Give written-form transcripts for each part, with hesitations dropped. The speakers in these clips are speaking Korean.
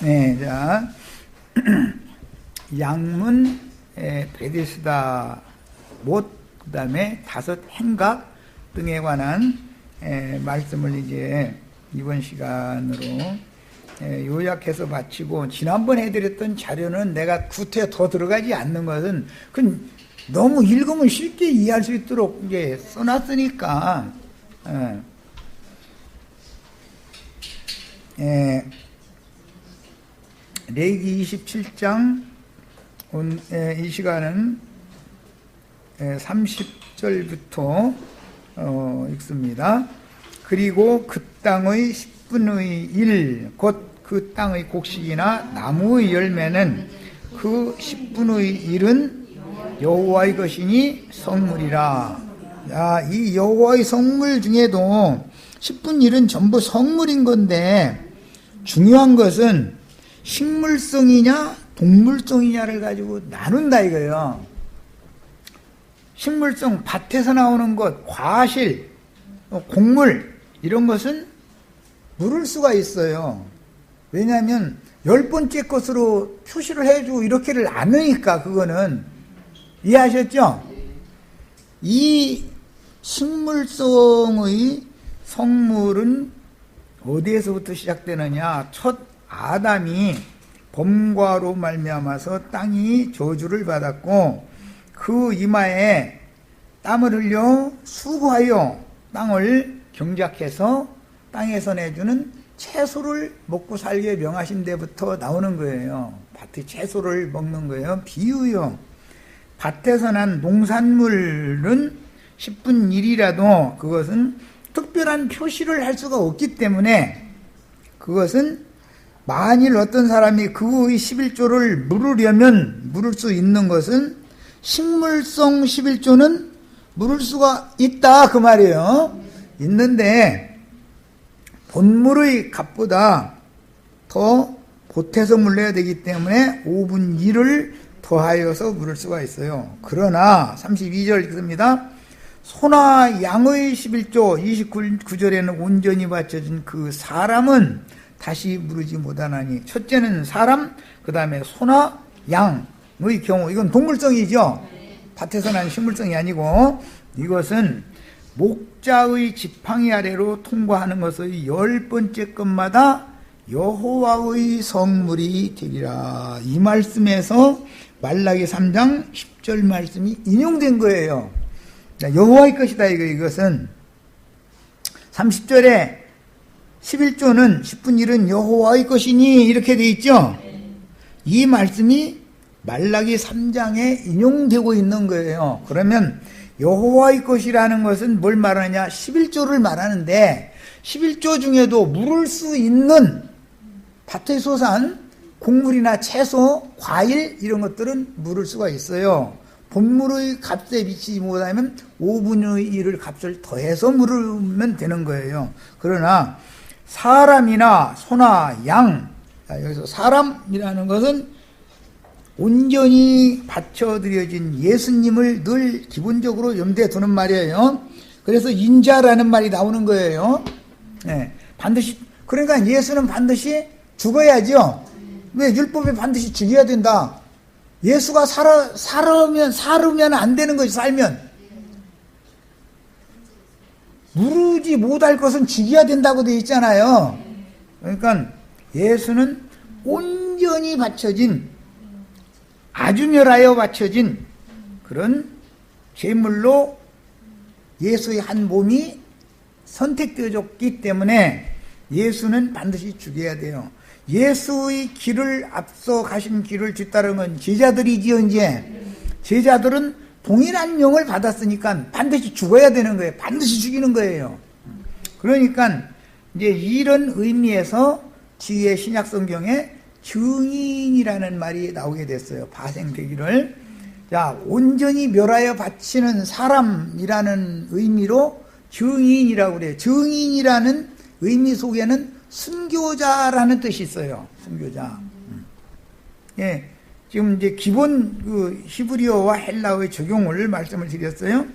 네, 자, 양문, 베데스다 못, 그 다음에 5 행각 등에 관한 말씀을 이제 이번 시간으로 요약해서 마치고, 지난번 해드렸던 자료는 내가 구태에 더 들어가지 않는 것은 그건 너무 읽으면 쉽게 이해할 수 있도록 이제 써놨으니까. 레위기 27장 이 시간은 30절부터 읽습니다. 그리고 그 땅의 10분의 1 곧 그 땅의 곡식이나 나무의 열매는 그 10분의 1은 여호와의 것이니 성물이라. 야, 이 여호와의 성물 중에도 10분의 1은 전부 성물인 건데, 중요한 것은 식물성이냐 동물성이냐를 가지고 나눈다 이거예요. 식물성, 밭에서 나오는 것, 과실, 곡물 이런 것은 물을 수가 있어요. 왜냐하면 10번째 것으로 표시를 해주고 이렇게를 않으니까. 그거는 이해하셨죠? 이 식물성의 성물은 어디에서부터 시작되느냐? 첫 아담이 범과로 말미암아서 땅이 저주를 받았고, 그 이마에 땀을 흘려 수고하여 땅을 경작해서 땅에서 내주는 채소를 먹고 살게 명하신 데부터 나오는 거예요. 밭의 채소를 먹는 거예요. 비유요. 밭에서 난 농산물은 10분의 1이라도 그것은 특별한 표시를 할 수가 없기 때문에, 그것은 만일 어떤 사람이 그의 11조를 물으려면 물을 수 있는 것은 식물성 11조는 물을 수가 있다 그 말이에요. 있는데 본물의 값보다 더 보태서 물려야 되기 때문에 5분의 1을 더하여서 물을 수가 있어요. 그러나 32절 읽습니다. 소나 양의 11조 29절에는 온전히 바쳐진 그 사람은 다시 물으지 못하나니, 첫째는 사람, 그 다음에 소나 양의 경우, 이건 동물성이죠. 밭에서 난 식물성이 아니고, 이것은 목자의 지팡이 아래로 통과하는 것의 10번째 것마다 여호와의 성물이 되리라. 이 말씀에서 말라기 3장 10절 말씀이 인용된 거예요. 여호와의 것이다 이것은. 30절에 11조는 10분의 1은 여호와의 것이니 이렇게 돼 있죠. 이 말씀이 말라기 3장에 인용되고 있는 거예요. 그러면 여호와의 것이라는 것은 뭘 말하느냐? 11조를 말하는데, 11조 중에도 물을 수 있는 밭에서 산 곡물이나 채소, 과일 이런 것들은 물을 수가 있어요. 본물의 값에 미치지 못하면 5분의 1을 값을 더해서 물으면 되는 거예요. 그러나 사람이나 소나 양, 여기서 사람이라는 것은 온전히 바쳐드려진 예수님을 늘 기본적으로 염두에 두는 말이에요. 그래서 인자라는 말이 나오는 거예요. 네, 반드시. 그러니까 예수는 반드시 죽어야죠. 왜? 율법에 반드시 죽여야 된다. 예수가 살으면 안 되는 거지. 살면 무르지 못할 것은 죽여야 된다고 되어 있잖아요. 그러니까 예수는 온전히 바쳐진, 아주 멸하여 바쳐진 그런 제물로 예수의 한 몸이 선택되어졌기 때문에 예수는 반드시 죽여야 돼요. 예수의 길을 앞서 가신 길을 뒤따르는 제자들이지요. 이제 제자들은 동일한 명을 받았으니까 반드시 죽어야 되는 거예요. 반드시 죽이는 거예요. 그러니까 이제 이런 의미에서 뒤에 신약 성경에 증인이라는 말이 나오게 됐어요. 파생되기를. 자, 온전히 멸하여 바치는 사람이라는 의미로 증인이라고 그래요. 증인이라는 의미 속에는 순교자라는 뜻이 있어요. 순교자. 예, 지금 이제 기본 그 히브리어와 헬라어의 적용을 말씀을 드렸어요.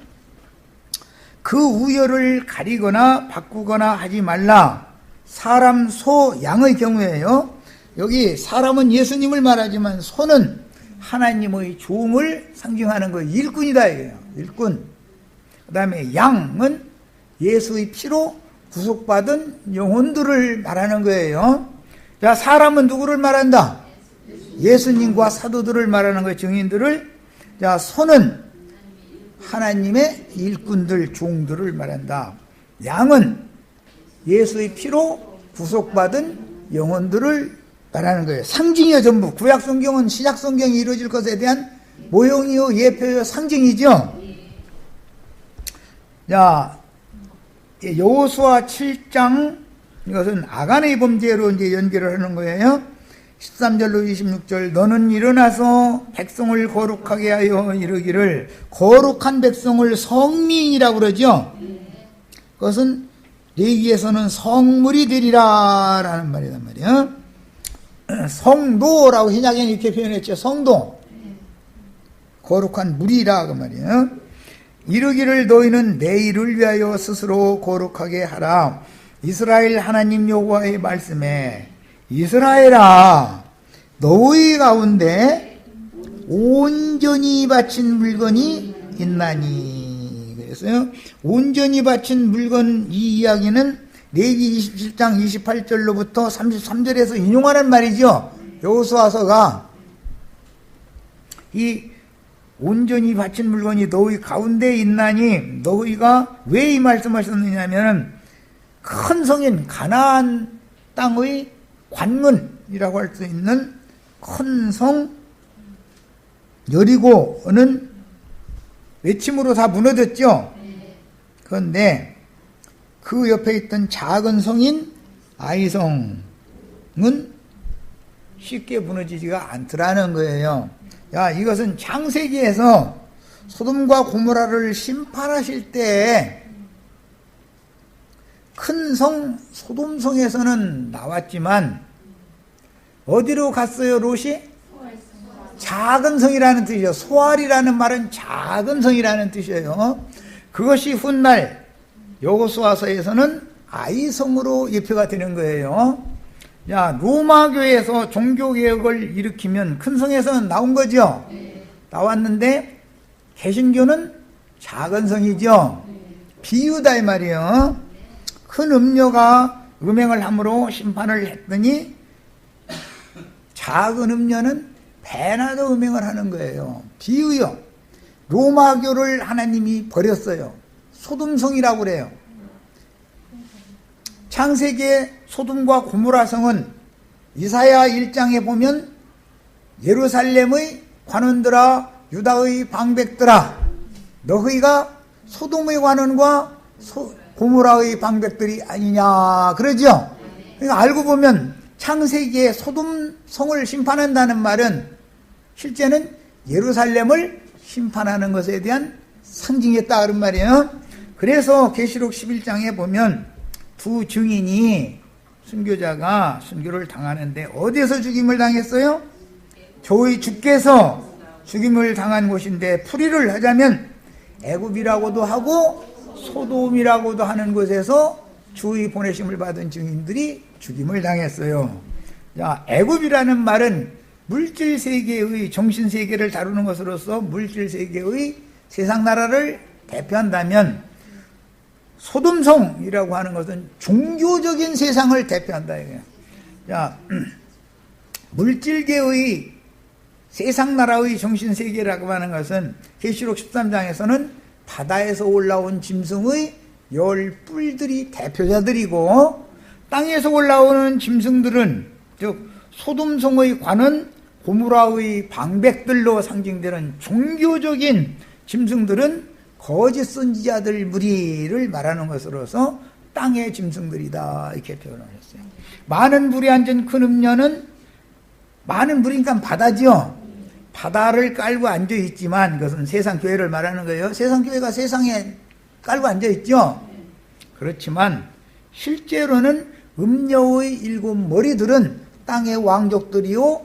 그 우열을 가리거나 바꾸거나 하지 말라. 사람, 소, 양의 경우에요. 여기 사람은 예수님을 말하지만 소는 하나님의 종을 상징하는 거예요. 일꾼이다 이거예요. 일꾼. 그 다음에 양은 예수의 피로 구속받은 영혼들을 말하는 거예요. 자, 사람은 누구를 말한다? 예수님과 사도들을 말하는 거예요. 증인들을. 자, 소는 하나님의 일꾼들, 종들을 말한다. 양은 예수의 피로 구속받은 영혼들을 말하는 거예요. 상징이요, 전부. 구약 성경은 신약 성경이 이루어질 것에 대한 모형이요, 예표요, 상징이죠. 자, 여호수아 7장, 이것은 아간의 범죄로 이제 연결을 하는 거예요. 13절로 26절, 너는 일어나서 백성을 거룩하게 하여 이르기를, 거룩한 백성을 성민이라고 그러죠. 그것은 레위기에서는 성물이 되리라 라는 말이란 말이에요. 성도라고 신약에는 이렇게 표현했죠. 성도, 거룩한 물이라 그 말이에요. 이르기를 너희는 내 일을 위하여 스스로 거룩하게 하라. 이스라엘 하나님 여호와의 말씀에, 이스라엘아, 너희 가운데 온전히 바친 물건이 있나니. 그래서요, 온전히 바친 물건, 이 이야기는 레위기 27장 28절로부터 33절에서 인용하는 말이죠. 여호수아서가 이 온전히 바친 물건이 너희 가운데 있나니, 너희가 왜 이 말씀을 썼느냐면 큰 성인 가나안 땅의 관문이라고 할 수 있는 큰 성 여리고는 외침으로 다 무너졌죠. 그런데 그 옆에 있던 작은 성인 아이성은 쉽게 무너지지가 않더라는 거예요. 야, 이것은 창세기에서 소돔과 고모라를 심판하실 때 큰 성 소돔성에서는 나왔지만 어디로 갔어요, 롯이? 작은 성이라는 뜻이죠. 소알이라는 말은 작은 성이라는 뜻이에요. 그것이 훗날 여호수아서에서는 아이성으로 예표가 되는 거예요. 야, 로마교에서 종교개혁을 일으키면 큰 성에서는 나온 거죠. 나왔는데 개신교는 작은 성이죠. 비유다 이 말이에요. 큰 음녀가 음행을 함으로 심판을 했더니 작은 음녀는 배나 더 음행을 하는 거예요. 비유요. 로마교를 하나님이 버렸어요. 소돔성이라고 그래요. 창세기의 소돔과 고모라 성은 이사야 1장에 보면 예루살렘의 관원들아, 유다의 방백들아, 너희가 소돔의 관원과 고모라의 방백들이 아니냐 그러죠. 그러니까 알고 보면 창세기에 소돔성을 심판한다는 말은 실제는 예루살렘을 심판하는 것에 대한 상징이었다 그런 말이에요. 그래서 계시록 11장에 보면 두 증인이, 순교자가 순교를 당하는데 어디에서 죽임을 당했어요? 저희 주께서 죽임을 당한 곳인데, 풀이를 하자면 애굽이라고도 하고 소돔이라고도 하는 곳에서 주의 보내심을 받은 증인들이 죽임을 당했어요. 자, 애굽이라는 말은 물질 세계의 정신 세계를 다루는 것으로서 물질 세계의 세상 나라를 대표한다면, 소돔성이라고 하는 것은 종교적인 세상을 대표한다 이거예요. 자, 물질계의 세상 나라의 정신 세계라고 하는 것은 계시록 13장에서는 바다에서 올라온 짐승의 열 뿔들이 대표자들이고, 땅에서 올라오는 짐승들은, 즉 소돔성의 관은 고모라의 방백들로 상징되는 종교적인 짐승들은 거짓 선지자들 무리를 말하는 것으로서 땅의 짐승들이다 이렇게 표현을 했어요. 많은 물이 앉은 큰 음녀는, 많은 물이니까 바다죠. 바다를 깔고 앉아 있지만 그것은 세상 교회를 말하는 거예요. 세상 교회가 세상에 깔고 앉아 있죠. 그렇지만 실제로는 음녀의 일곱 머리들은 땅의 왕족들이요,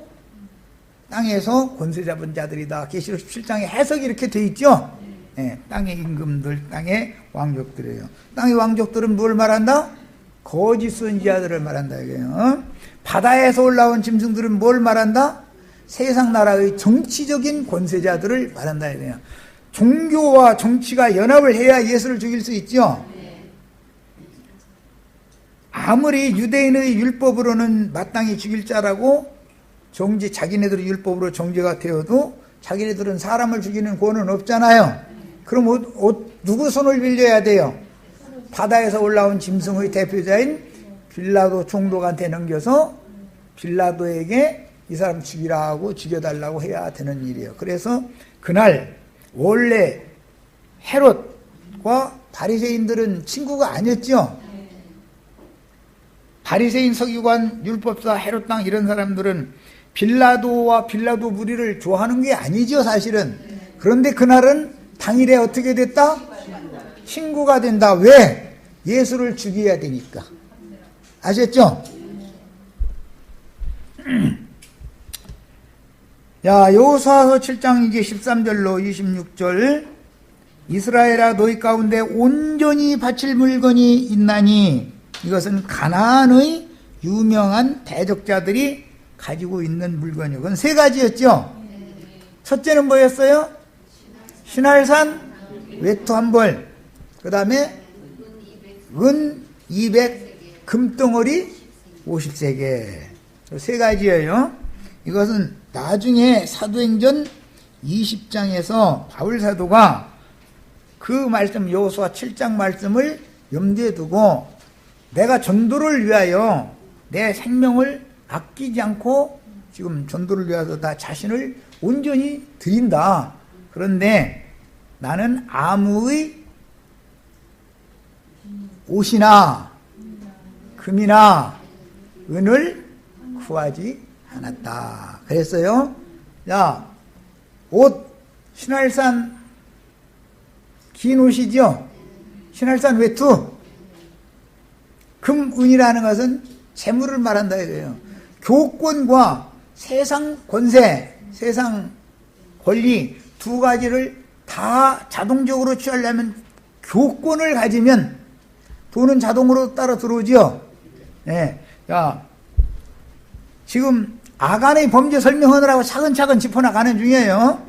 땅에서 권세 잡은 자들이다. 계시록 17장에 해석이 이렇게 돼 있죠. 네, 땅의 임금들, 땅의 왕족들이에요. 땅의 왕족들은 뭘 말한다? 거짓 선지자들을 말한다 이거예요. 바다에서 올라온 짐승들은 뭘 말한다? 세상 나라의 정치적인 권세자들을 말한다 이래요. 종교와 정치가 연합을 해야 예수를 죽일 수 있죠. 아무리 유대인의 율법으로는 마땅히 죽일 자라고 자기네들의 율법으로 정죄가 되어도 자기네들은 사람을 죽이는 권은 없잖아요. 그럼 누구 손을 빌려야 돼요? 바다에서 올라온 짐승의 대표자인 빌라도 총독한테 넘겨서 빌라도에게 이 사람 죽이라고 죽여달라고 해야 되는 일이에요. 그래서 그날 원래 헤롯과 바리새인들은 친구가 아니었죠. 바리새인 서기관 율법사 헤롯 당 이런 사람들은 빌라도와 빌라도 무리를 좋아하는 게 아니죠 사실은. 그런데 그날은 당일에 어떻게 됐다? 친구가 된다. 왜? 예수를 죽여야 되니까. 아셨죠? 야, 여호수아서 7장 이제 13절로 26절 이스라엘아 너희 가운데 온전히 바칠 물건이 있나니 이것은 가나안의 유명한 대적자들이 가지고 있는 물건이요. 그건 세 가지였죠. 첫째는 뭐였어요? 신할산 외투 한 벌, 그 다음에 은 200, 금덩어리 50세개. 세 가지예요. 이것은 나중에 사도행전 20장에서 바울사도가 그 말씀 여호수아 7장 말씀을 염두에 두고 내가 전도를 위하여 내 생명을 아끼지 않고 지금 전도를 위해서 다 자신을 온전히 드린다. 그런데 나는 아무의 옷이나 금이나 은을 구하지 않았다. 그랬어요. 야, 옷 신할산 긴 옷이죠. 신할산 외투. 금, 은이라는 것은 재물을 말한다 이거예요. 교권과 세상 권세, 세상 권리 두 가지를 다 자동적으로 취하려면 교권을 가지면 돈은 자동으로 따라 들어오죠. 네. 야, 지금 아간의 범죄 설명하느라고 차근차근 짚어나가는 중이에요.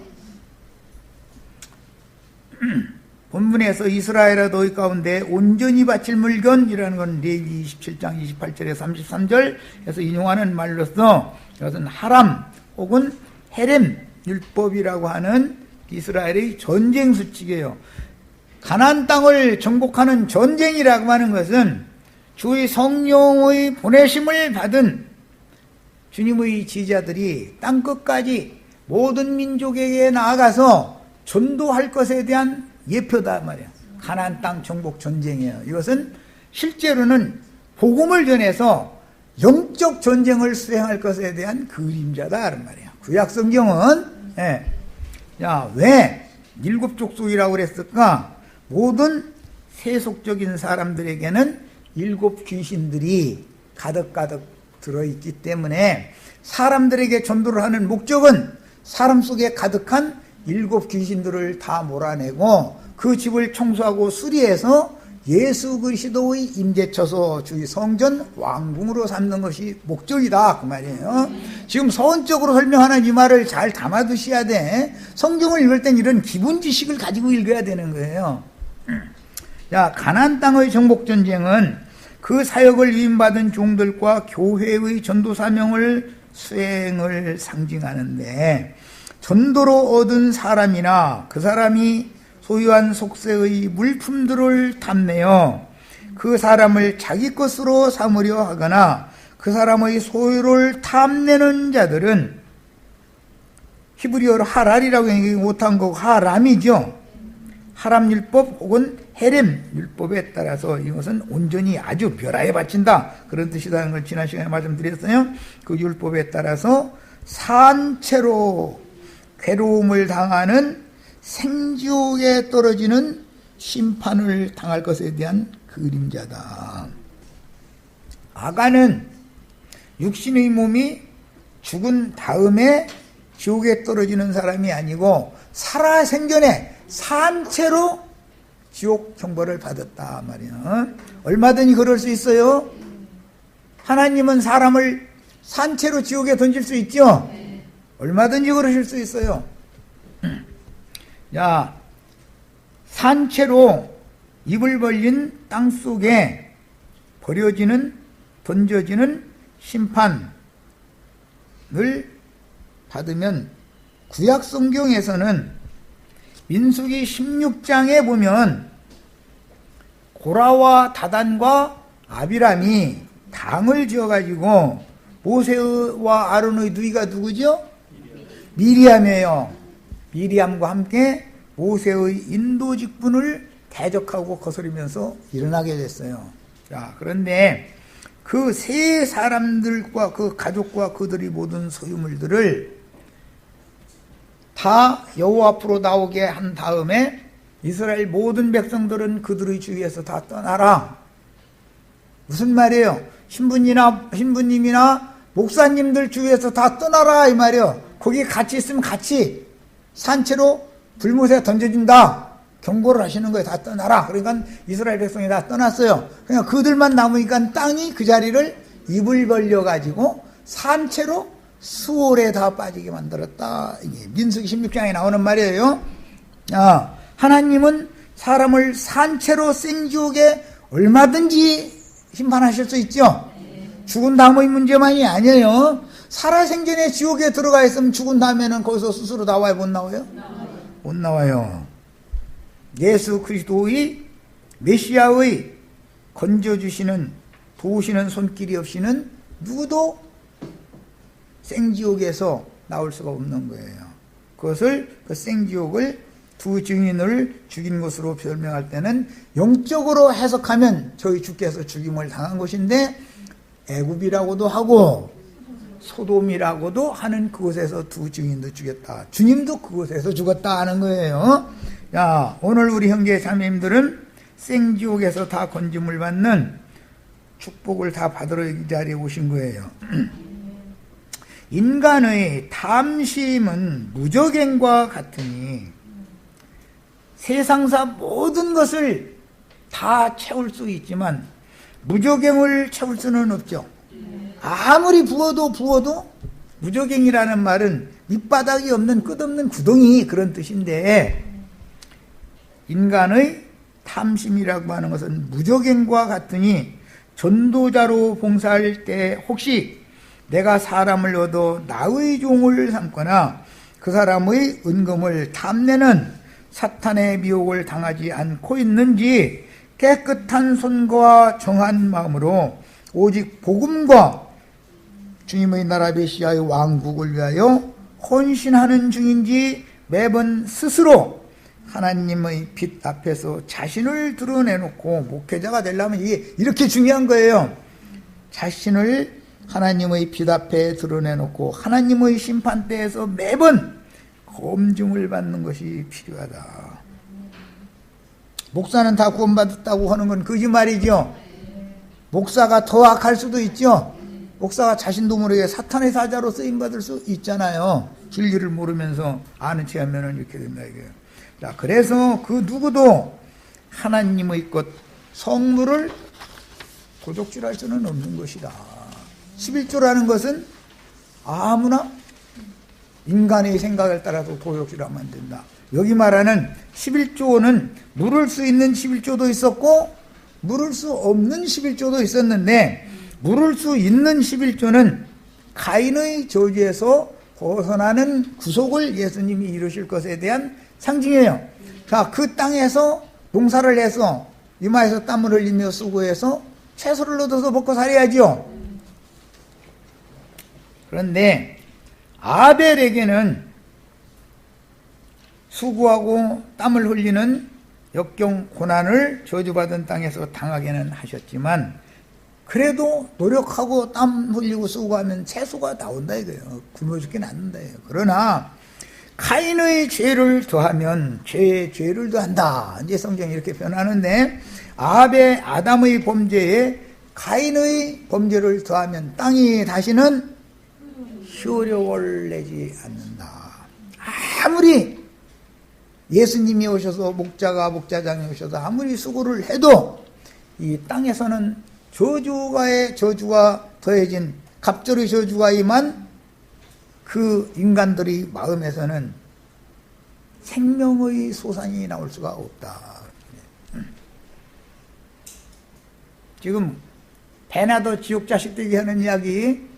본문에서 이스라엘아 너희 가운데 온전히 바칠 물건이라는 건 레위기 27장 28절에 33절에서 인용하는 말로서 이것은 하람 혹은 헤렘 율법이라고 하는 이스라엘의 전쟁 수칙이에요. 가나안 땅을 정복하는 전쟁이라고 하는 것은 주의 성령의 보내심을 받은 주님의 지자들이 땅 끝까지 모든 민족에게 나아가서 전도할 것에 대한 예표다 말이야. 가나안 땅 정복 전쟁이에요. 이것은 실제로는 복음을 전해서 영적 전쟁을 수행할 것에 대한 그림자다 말이야. 구약 성경은 왜 일곱 족속이라고 그랬을까? 모든 세속적인 사람들에게는 일곱 귀신들이 가득가득 들어있기 때문에 사람들에게 전도를 하는 목적은 사람 속에 가득한 일곱 귀신들을 다 몰아내고 그 집을 청소하고 수리해서 예수 그리스도의 임재처소 주의 성전 왕궁으로 삼는 것이 목적이다 그 말이에요. 지금 서원적으로 설명하는 이 말을 잘 담아두셔야 돼. 성경을 읽을 땐 이런 기본 지식을 가지고 읽어야 되는 거예요. 자, 가나안 땅의 정복 전쟁은 그 사역을 위임받은 종들과 교회의 전도 사명을 수행을 상징하는데 전도로 얻은 사람이나 그 사람이 소유한 속세의 물품들을 탐내어 그 사람을 자기 것으로 삼으려 하거나 그 사람의 소유를 탐내는 자들은 히브리어로 하랄이라고 얘기 못한 거고 하람이죠. 하람율법 혹은 헤렘율법에 따라서 이것은 온전히 아주 멸하에 바친다 그런 뜻이라는 걸 지난 시간에 말씀드렸어요. 그 율법에 따라서 산채로 괴로움을 당하는 생지옥에 떨어지는 심판을 당할 것에 대한 그림자다. 아간은 육신의 몸이 죽은 다음에 지옥에 떨어지는 사람이 아니고 살아생전에 산채로 지옥 형벌을 받았다 말이야. 얼마든지 그럴 수 있어요. 하나님은 사람을 산채로 지옥에 던질 수 있죠? 얼마든지 그러실 수 있어요. 자, 산채로 입을 벌린 땅 속에 던져지는 심판을 받으면 구약 성경에서는 민수기 16장에 보면 고라와 다단과 아비람이 당을 지어가지고 모세와 아론의 누이가 누구죠? 미리암이에요. 미리암과 함께 모세의 인도 직분을 대적하고 거스르면서 일어나게 됐어요. 자, 그런데 그 세 사람들과 그 가족과 그들의 모든 소유물들을 다 여호와 앞으로 나오게 한 다음에 이스라엘 모든 백성들은 그들의 주위에서 다 떠나라. 무슨 말이에요? 신부님이나 목사님들 주위에서 다 떠나라 이 말이에요. 거기 같이 있으면 같이 산채로 불못에 던져진다. 경고를 하시는 거예요. 다 떠나라. 그러니까 이스라엘 백성이 다 떠났어요. 그냥 그들만 남으니까 땅이 그 자리를 입을 벌려가지고 산채로 수월에 다 빠지게 만들었다. 이게 민수기 16장에 나오는 말이에요. 하나님은 사람을 산채로 생지옥에 얼마든지 심판하실 수 있죠. 죽은 다음의 문제만이 아니에요. 살아생전에 지옥에 들어가 있으면 죽은 다음에는 거기서 스스로 나와요? 못 나와요? 못 나와요. 예수 그리스도의 메시아의 건져주시는 도우시는 손길이 없이는 누구도 생지옥에서 나올 수가 없는 거예요. 그것을 그 생지옥을 두 증인을 죽인 것으로 설명할 때는 영적으로 해석하면 저희 주께서 죽임을 당한 것인데 애굽이라고도 하고 소돔이라고도 하는 그곳에서 두 증인도 죽였다. 주님도 그곳에서 죽었다 하는 거예요. 야, 오늘 우리 형제 자매님들은 생지옥에서 다 건짐을 받는 축복을 다 받으러 이 자리에 오신 거예요. 인간의 탐심은 무저갱과 같으니 세상사 모든 것을 다 채울 수 있지만 무저갱을 채울 수는 없죠. 아무리 부어도 무저갱이라는 말은 밑바닥이 없는 끝없는 구덩이 그런 뜻인데 인간의 탐심이라고 하는 것은 무저갱과 같으니 전도자로 봉사할 때 혹시 내가 사람을 얻어 나의 종을 삼거나 그 사람의 은금을 탐내는 사탄의 미혹을 당하지 않고 있는지 깨끗한 손과 정한 마음으로 오직 복음과 주님의 나라 메시아의 왕국을 위하여 헌신하는 중인지 매번 스스로 하나님의 빛 앞에서 자신을 드러내놓고 목회자가 되려면 이게 이렇게 중요한 거예요. 자신을 하나님의 빛 앞에 드러내놓고 하나님의 심판대에서 매번 검증을 받는 것이 필요하다. 목사는 다 구원받았다고 하는 건 거짓말이죠. 목사가 더 악할 수도 있죠. 목사가 자신도 모르게 사탄의 사자로 쓰임받을 수 있잖아요. 진리를 모르면서 아는 체 하면 이렇게 된다 이거예요. 자, 그래서 그 누구도 하나님의 것 성물을 도적질할 수는 없는 것이다. 11조라는 것은 아무나 인간의 생각을 따라서 도적질하면 안 된다. 여기 말하는 11조는 물을 수 있는 11조도 있었고 물을 수 없는 11조도 있었는데 물을 수 있는 11조는 가인의 저주에서 벗어나는 구속을 예수님이 이루실 것에 대한 상징이에요. 자, 그 땅에서 농사를 해서 이마에서 땀을 흘리며 수고해서 채소를 얻어서 먹고 살아야죠. 그런데 아벨에게는 수고하고 땀을 흘리는 역경 고난을 저주받은 땅에서 당하게는 하셨지만 그래도 노력하고 땀 흘리고 수고하면 채소가 나온다 이거예요. 굶어 죽지는 않는다 이거예요. 그러나 가인의 죄를 더하면 죄에 죄를 더한다. 이제 성경이 이렇게 표현하는데 아담의 범죄에 가인의 범죄를 더하면 땅이 다시는 효력을 내지 않는다. 아무리 예수님이 오셔서 목자장이 오셔서 아무리 수고를 해도 이 땅에서는 저주가 더해진 갑절이셔 주가이만 그 인간들의 마음에서는 생명의 소산이 나올 수가 없다. 지금 배나도 지옥 자식 되게 하는 이야기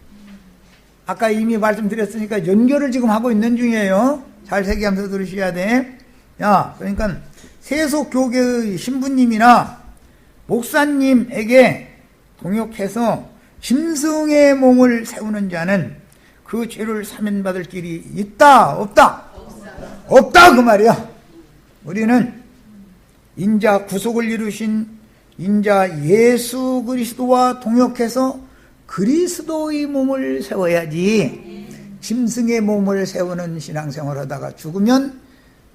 아까 이미 말씀드렸으니까 연결을 지금 하고 있는 중이에요. 잘 새기면서 들으셔야 돼. 야, 그러니까 세속교계의 신부님이나 목사님에게 동역해서 짐승의 몸을 세우는 자는 그 죄를 사면받을 길이 있다 없다? 없다 그 말이야. 우리는 인자 구속을 이루신 인자 예수 그리스도와 동역해서 그리스도의 몸을 세워야지 짐승의 몸을 세우는 신앙생활을 하다가 죽으면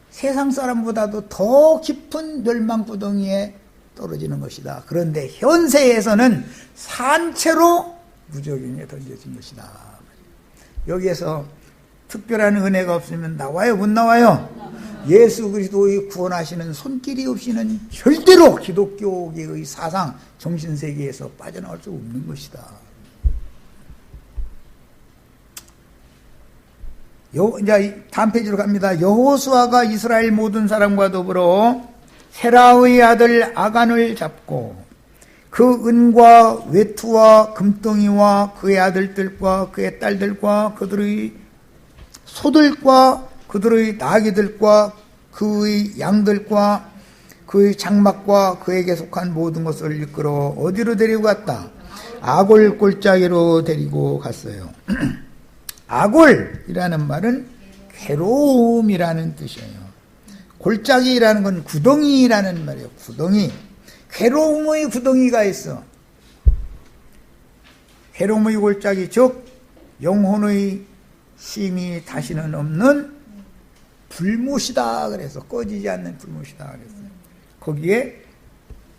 세상 사람보다도 더 깊은 멸망구덩이에 떨어지는 것이다. 그런데 현세에서는 산채로 무저갱에 던져진 것이다. 여기에서 특별한 은혜가 없으면 나와요? 못 나와요? 예수 그리스도의 구원하시는 손길이 없이는 절대로 기독교계의 사상, 정신세계에서 빠져나올 수 없는 것이다. 이제 다음 페이지로 갑니다. 여호수아가 이스라엘 모든 사람과 더불어 세라의 아들 아간을 잡고 그 은과 외투와 금덩이와 그의 아들들과 그의 딸들과 그들의 소들과 그들의 나귀들과 그의 양들과 그의 장막과 그에게 속한 모든 것을 이끌어 어디로 데리고 갔다? 아골 골짜기로 데리고 갔어요. 아골이라는 말은 괴로움이라는 뜻이에요. 골짜기라는 건 구덩이라는 말이에요. 구덩이. 괴로움의 구덩이가 있어. 괴로움의 골짜기, 즉 영혼의 쉼이 다시는 없는 불못이다 그래서 꺼지지 않는 불못이다 그랬어요. 거기에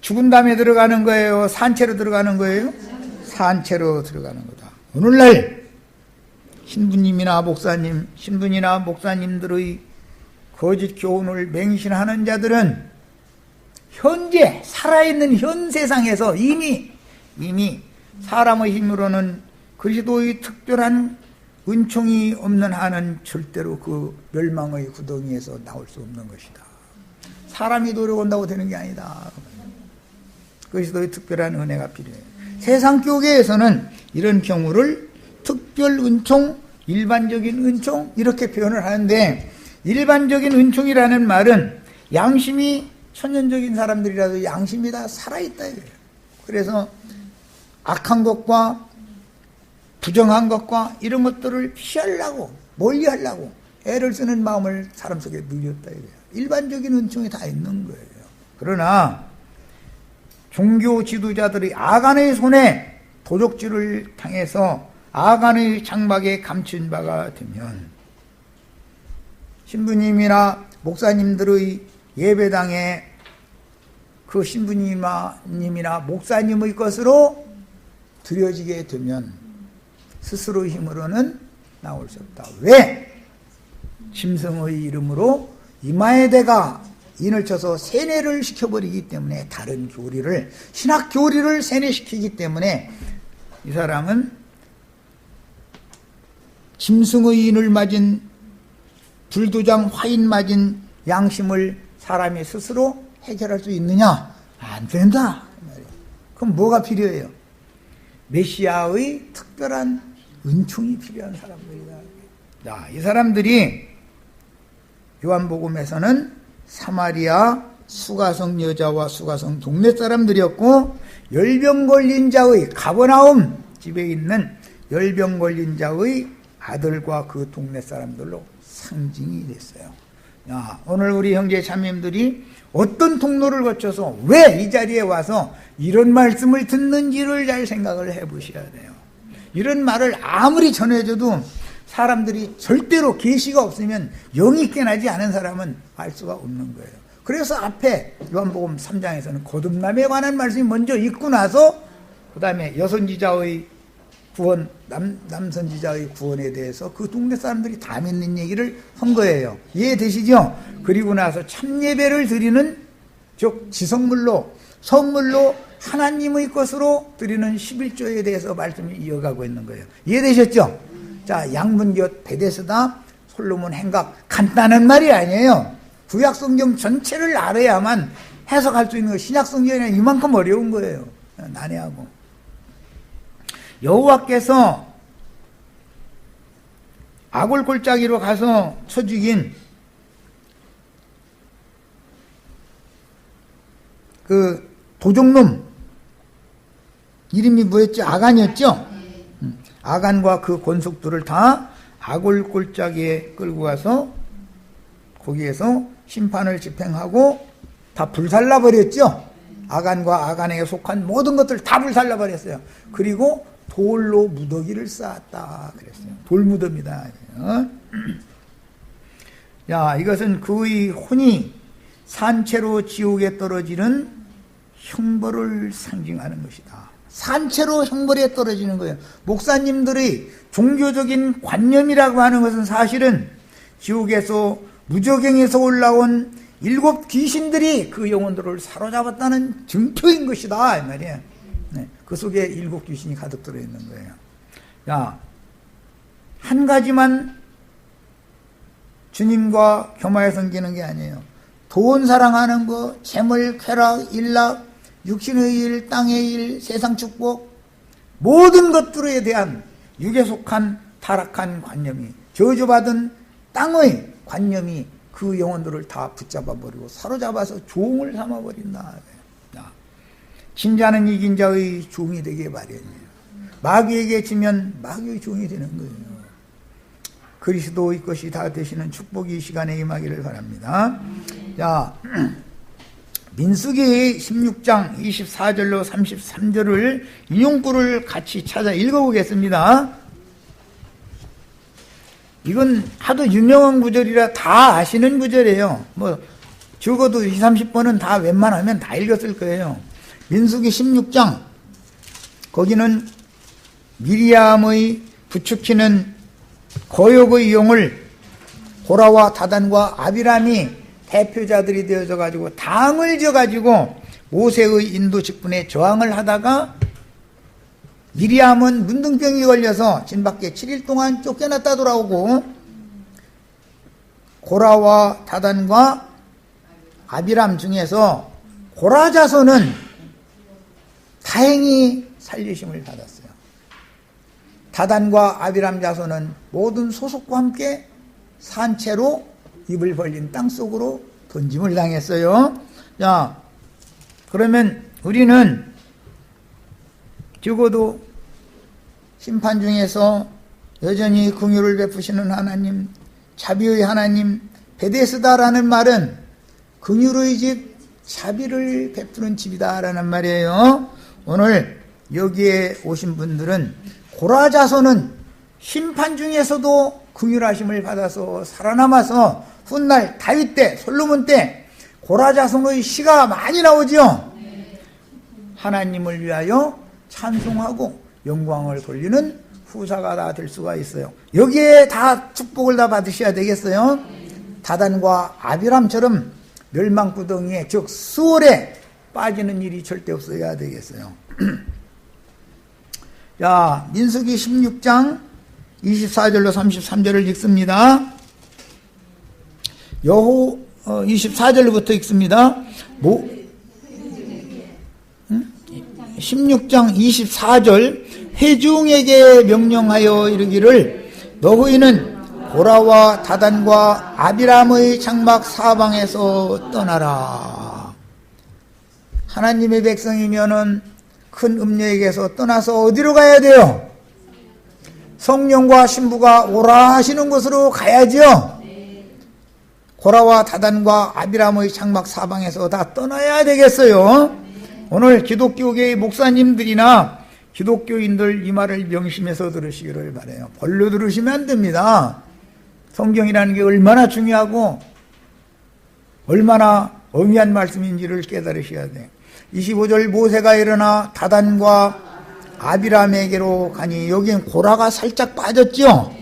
죽은 다음에 들어가는 거예요? 산채로 들어가는 거예요? 산채로 들어가는 거다. 오늘날 신부님이나 목사님, 신부님이나 목사님들의 거짓 교훈을 맹신하는 자들은 현재 살아있는 현 세상에서 이미 사람의 힘으로는 그리스도의 특별한 은총이 없는 한은 절대로 그 멸망의 구덩이에서 나올 수 없는 것이다. 사람이 노력한다고 되는 게 아니다. 그리스도의 특별한 은혜가 필요해요. 세상 교계에서는 이런 경우를 특별 은총, 일반적인 은총 이렇게 표현을 하는데, 일반적인 은총이라는 말은 양심이 천연적인 사람들이라도 양심이 다 살아있다 이거예요. 그래서 악한 것과 부정한 것과 이런 것들을 피하려고 멀리하려고 애를 쓰는 마음을 사람 속에 누렸다 이거예요. 일반적인 은총이 다 있는 거예요. 그러나 종교 지도자들이 아간의 손에 도적질을 당해서 아간의 장막에 감춘 바가 되면 신부님이나 목사님들의 예배당에 그 신부님이나 목사님의 것으로 드려지게 되면 스스로의 힘으로는 나올 수 없다. 왜? 짐승의 이름으로 이마에다가 인을 쳐서 세뇌를 시켜버리기 때문에, 다른 교리를, 신학 교리를 세뇌시키기 때문에 이 사람은 짐승의 인을 맞은, 불도장 화인 맞은 양심을 사람이 스스로 해결할 수 있느냐? 안 된다. 그럼 뭐가 필요해요? 메시아의 특별한 은총이 필요한 사람들이다. 자, 이 사람들이 요한복음에서는 사마리아 수가성 여자와 수가성 동네 사람들이었고, 열병 걸린 자의, 가버나움 집에 있는 열병 걸린 자의 아들과 그 동네 사람들로 상징이 됐어요. 야, 오늘 우리 형제 자매님들이 어떤 통로를 거쳐서 왜 이 자리에 와서 이런 말씀을 듣는지를 잘 생각을 해보셔야 돼요. 이런 말을 아무리 전해줘도 사람들이 절대로 계시가 없으면 영이 깨나지 않은 사람은 알 수가 없는 거예요. 그래서 앞에 요한복음 3장에서는 거듭남에 관한 말씀이 먼저 있고 나서 그 다음에 여선지자의 구원, 남선지자의 구원에 대해서 그 동네 사람들이 다 믿는 얘기를 한 거예요. 이해되시죠? 그리고 나서 참예배를 드리는, 즉 지성물로, 선물로 하나님의 것으로 드리는 11조에 대해서 말씀이 이어가고 있는 거예요. 이해되셨죠? 자, 양문교, 베데스다, 솔로몬 행각, 간단한 말이 아니에요. 구약성경 전체를 알아야만 해석할 수 있는 거. 신약성경에는 이만큼 어려운 거예요. 난해하고. 여호와께서 아골 골짜기로 가서 쳐 죽인 그 도적놈 이름이 뭐였죠? 아간이었죠? 아간과 그 권속들을 다 아골 골짜기에 끌고 가서 거기에서 심판을 집행하고 다 불살라 버렸죠? 아간과 아간에게 속한 모든 것들 다 불살라 버렸어요. 그리고 돌로 무더기를 쌓았다 그랬어요. 돌무덤이다. 야, 이것은 그의 혼이 산채로 지옥에 떨어지는 형벌을 상징하는 것이다. 산채로 형벌에 떨어지는 거예요. 목사님들의 종교적인 관념이라고 하는 것은 사실은 지옥에서 무저갱에서 올라온 7 귀신들이 그 영혼들을 사로잡았다는 증표인 것이다 이 말이에요. 네, 그 속에 7 귀신이 가득 들어있는 거예요. 야, 한 가지만 주님과 겸하여 섬기는 게 아니에요. 돈 사랑하는 거, 재물, 쾌락, 일락, 육신의 일, 땅의 일, 세상 축복, 모든 것들에 대한 육에 속한 타락한 관념이, 저주받은 땅의 관념이 그 영혼들을 다 붙잡아버리고 사로잡아서 종을 삼아버린다. 진자는 이긴 자의 종이 되게 마련이에요. 마귀에게 지면 마귀의 종이 되는 거예요. 그리스도의 것이 다 되시는 축복이 이 시간에 임하기를 바랍니다. 자, 민수기 16장 24절로 33절을 인용구를 같이 찾아 읽어보겠습니다. 이건 하도 유명한 구절이라 다 아시는 구절이에요. 뭐 적어도 20, 30번은 다 웬만하면 다 읽었을 거예요. 민수기 16장, 거기는 미리암의 부추기는 거역의 용을 고라와 다단과 아비람이 대표자들이 되어져 가지고 당을 져 가지고 모세의 인도 직분에 저항을 하다가 미리암은 문둥병이 걸려서 진 밖에 7일 동안 쫓겨났다 돌아오고 고라와 다단과 아비람 중에서 고라 자손은 다행히 살리심을 받았어요. 다단과 아비람 자손은 모든 소속과 함께 산채로 입을 벌린 땅속으로 던짐을 당했어요. 자, 그러면 우리는 적어도 심판 중에서 여전히 긍휼을 베푸시는 하나님, 자비의 하나님, 베데스다라는 말은 긍휼의 집, 자비를 베푸는 집이다라는 말이에요. 오늘 여기에 오신 분들은 고라 자손은 심판 중에서도 긍휼하심을 받아서 살아남아서 훗날 다윗 때, 솔로몬 때 고라 자손의 시가 많이 나오죠. 하나님을 위하여 찬송하고 영광을 돌리는 후사가 다 될 수가 있어요. 여기에 다 축복을 다 받으셔야 되겠어요. 다단과 아비람처럼 멸망구덩이에, 즉 수월에 빠지는 일이 절대 없어야 되겠어요. 자, 민수기 16장 24절로 33절을 읽습니다. 24절부터 읽습니다. 16장 24절, 회중에게 명령하여 이르기를 너희는 고라와 다단과 아비람의 장막 사방에서 떠나라. 하나님의 백성이면은 큰 음녀에게서 떠나서 어디로 가야 돼요? 성령과 신부가 오라 하시는 곳으로 가야죠. 고라와 다단과 아비람의 장막 사방에서 다 떠나야 되겠어요. 오늘 기독교계의 목사님들이나 기독교인들 이 말을 명심해서 들으시기를 바라요. 벌로 들으시면 안 됩니다. 성경이라는 게 얼마나 중요하고 얼마나 엄미한 말씀인지를 깨달으셔야 돼요. 25절, 모세가 일어나 다단과 아비람에게로 가니, 여기엔 고라가 살짝 빠졌죠.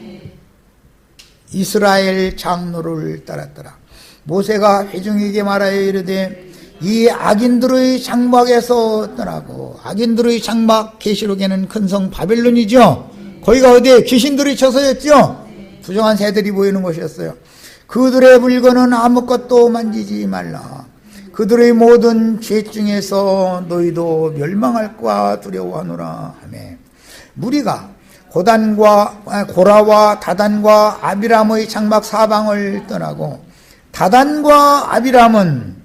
이스라엘 장로를 따랐더라. 모세가 회중에게 말하여 이르되 이 악인들의 장막에서 떠나고, 악인들의 장막, 계시록에는 큰 성 바벨론이죠. 거기가 어디에 귀신들이 처소였죠. 부정한 새들이 보이는 곳이었어요. 그들의 물건은 아무것도 만지지 말라. 그들의 모든 죄 중에서 너희도 멸망할까 두려워하노라 하며, 무리가 고라와 다단과 아비람의 장막 사방을 떠나고, 다단과 아비람은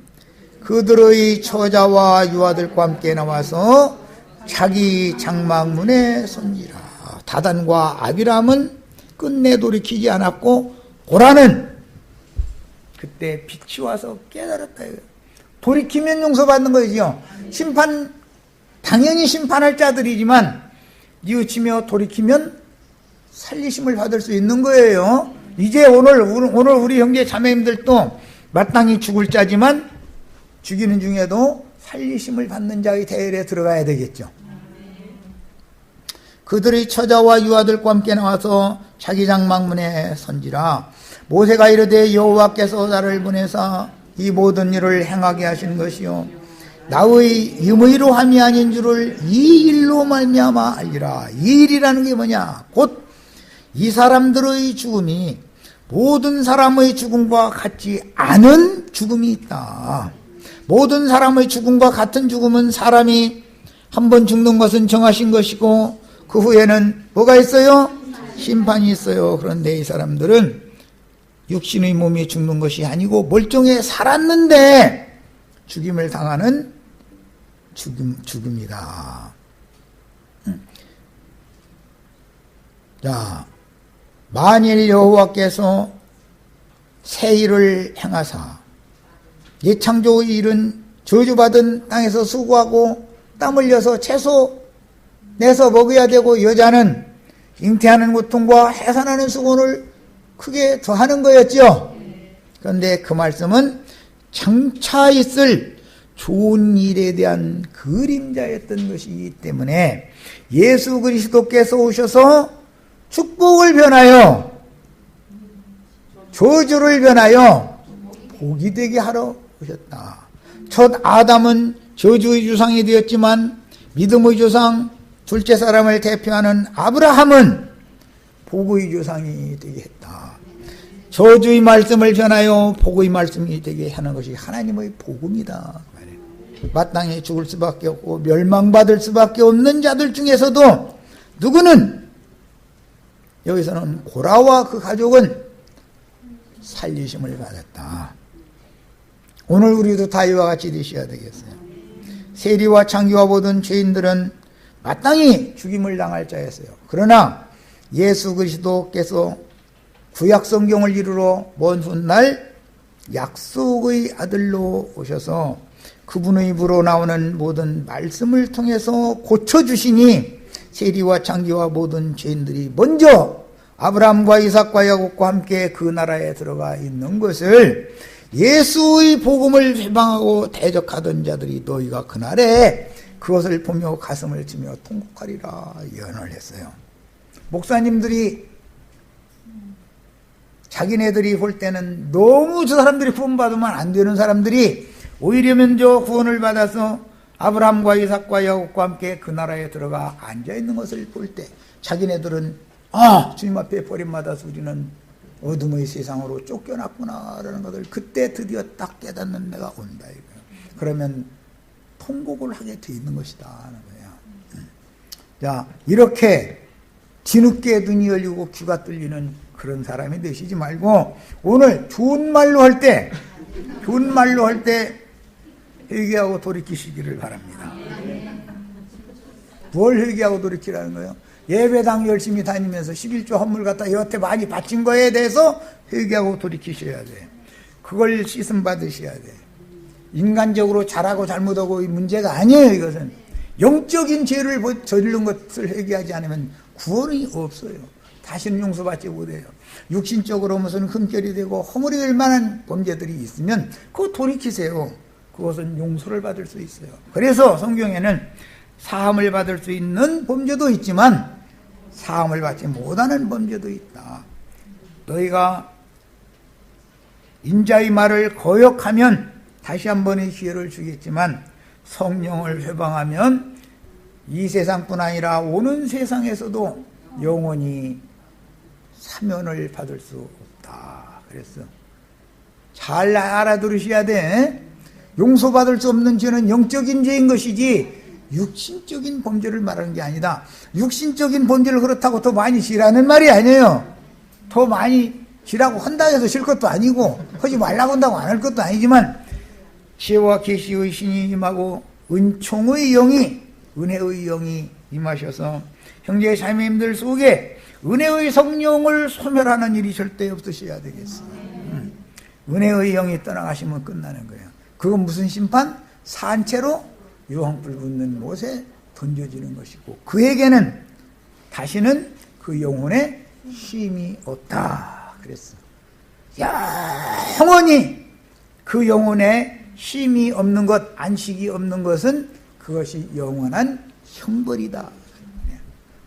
그들의 처자와 유아들과 함께 나와서 자기 장막문에 선지라. 다단과 아비람은 끝내 돌이키지 않았고, 고라는 그때 빛이 와서 깨달았다. 돌이키면 용서받는 거죠. 당연히 심판할 자들이지만 뉘우치며 돌이키면 살리심을 받을 수 있는 거예요. 이제 오늘 우리 형제 자매님들도 마땅히 죽을 자지만 죽이는 중에도 살리심을 받는 자의 대열에 들어가야 되겠죠. 그들의 처자와 유아들과 함께 나와서 자기 장막문에 선지라. 모세가 이르되 여호와께서 나를 보내사 이 모든 일을 행하게 하신 것이요 나의 임의로 함이 아닌 줄을 이 일로 말미암아 알리라. 이 일이라는 게 뭐냐? 곧 이 사람들의 죽음이 모든 사람의 죽음과 같지 않은 죽음이 있다. 모든 사람의 죽음과 같은 죽음은 사람이 한번 죽는 것은 정하신 것이고 그 후에는 뭐가 있어요? 심판이 있어요. 그런데 이 사람들은 육신의 몸이 죽는 것이 아니고 멀쩡해 살았는데 죽임을 당하는 죽음이다. 자, 만일 여호와께서 새 일을 행하사 예창조의 일은 저주받은 땅에서 수고하고 땀 흘려서 채소 내서 먹어야 되고 여자는 잉태하는 고통과 해산하는 수고를 크게 더하는 거였죠. 그런데 그 말씀은 장차 있을 좋은 일에 대한 그림자였던 것이기 때문에 예수 그리스도께서 오셔서 축복을 변하여 저주를 변하여 복이 되게 하러 오셨다. 첫 아담은 저주의 조상이 되었지만 믿음의 조상 둘째 사람을 대표하는 아브라함은 복의 조상이 되게 했다. 저주의 말씀을 변하여 복의 말씀이 되게 하는 것이 하나님의 복음이다. 마땅히 죽을 수밖에 없고 멸망받을 수밖에 없는 자들 중에서도 누구는 여기서는 고라와 그 가족은 살리심을 받았다. 오늘 우리도 다 이와 같이 되셔야 되겠어요. 세리와 창기와 모든 죄인들은 마땅히 죽임을 당할 자였어요. 그러나 예수 그리스도께서 구약 성경을 이루러 먼 훗날 약속의 아들로 오셔서 그분의 입으로 나오는 모든 말씀을 통해서 고쳐주시니 세리와 창기와 모든 죄인들이 먼저 아브라함과 이삭과 야곱과 함께 그 나라에 들어가 있는 것을 예수의 복음을 회방하고 대적하던 자들이 너희가 그날에 그것을 보며 가슴을 치며 통곡하리라 예언을 했어요. 목사님들이 자기네들이 볼 때는 너무 저 사람들이 구원받으면 안 되는 사람들이 오히려 먼저 구원을 받아서 아브라함과 이삭과 야곱과 함께 그 나라에 들어가 앉아있는 것을 볼 때 자기네들은 주님 앞에 버림받아서 우리는 어둠의 세상으로 쫓겨났구나 라는 것을 그때 드디어 딱 깨닫는 내가 온다 이거예요. 그러면 통곡을 하게 돼 있는 것이다 하는 거예요. 자, 이렇게 뒤늦게 눈이 열리고 귀가 뚫리는 그런 사람이 되시지 말고 오늘 좋은 말로 할 때 회개하고 돌이키시기를 바랍니다. 뭘 회개하고 돌이키라는 거예요? 예배당 열심히 다니면서 11조 헌물 갖다 여태 많이 바친 거에 대해서 회개하고 돌이키셔야 돼. 그걸 씻음 받으셔야 돼. 인간적으로 잘하고 잘못하고 이 문제가 아니에요. 이것은 영적인 죄를 저지른 것을 회개하지 않으면 구원이 없어요. 다시는 용서받지 못해요. 육신적으로 무슨 흠결이 되고 허물이 될 만한 범죄들이 있으면 그거 돌이키세요. 그것은 용서를 받을 수 있어요. 그래서 성경에는 사함을 받을 수 있는 범죄도 있지만 사함을 받지 못하는 범죄도 있다. 너희가 인자의 말을 거역하면 다시 한 번의 기회를 주겠지만 성령을 회방하면 이 세상뿐 아니라 오는 세상에서도 영원히 사면을 받을 수 없다. 그랬어. 잘 알아들으셔야 돼. 용서받을 수 없는 죄는 영적인 죄인 것이지 육신적인 범죄를 말하는 게 아니다. 육신적인 범죄를 그렇다고 더 많이 지라는 말이 아니에요. 더 많이 지라고 한다 해서 질 것도 아니고 하지 말라고 한다고 안 할 것도 아니지만 지혜와 계시의 신이 임하고 은총의 영이 은혜의 영이 임하셔서 형제 자매님들 속에 은혜의 성령을 소멸하는 일이 절대 없으셔야 되겠어. 은혜의 영이 떠나가시면 끝나는 거예요. 그건 무슨 심판? 산채로 유황불 붙는 못에 던져지는 것이고 그에게는 다시는 그 영혼에 쉼이 없다 그랬어. 영원히 그 영혼에 쉼이 없는 것, 안식이 없는 것은 그것이 영원한 형벌이다.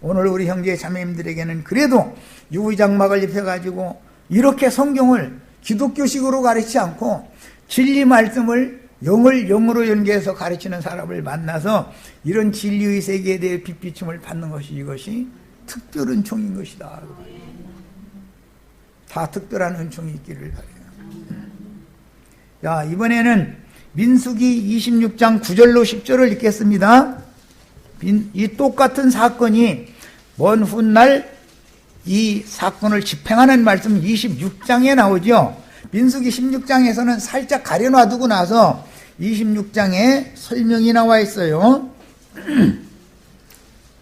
오늘 우리 형제 자매님들에게는 그래도 유의장막을 입혀가지고 이렇게 성경을 기독교식으로 가르치지 않고 진리 말씀을 영을 영으로 연계해서 가르치는 사람을 만나서 이런 진리의 세계에 대해 빛비춤을 받는 것이 이것이 특별 은총인 것이다. 다 특별한 은총이 있기를 바라요. 자, 이번에는 민수기 26장 9절로 10절을 읽겠습니다. 이 똑같은 사건이 먼 훗날 이 사건을 집행하는 말씀 26장에 나오죠. 민수기 16장에서는 살짝 가려놔두고 나서 26장에 설명이 나와 있어요.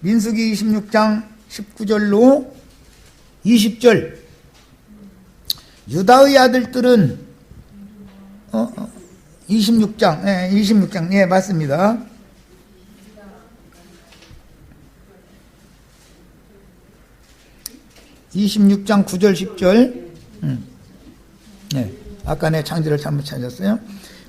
민수기 26장 19절로 20절 유다의 아들들은 26장, 26장, 예, 맞습니다. (26장) 9절 10절 네, 아까 내 창지를 잘못 찾았어요.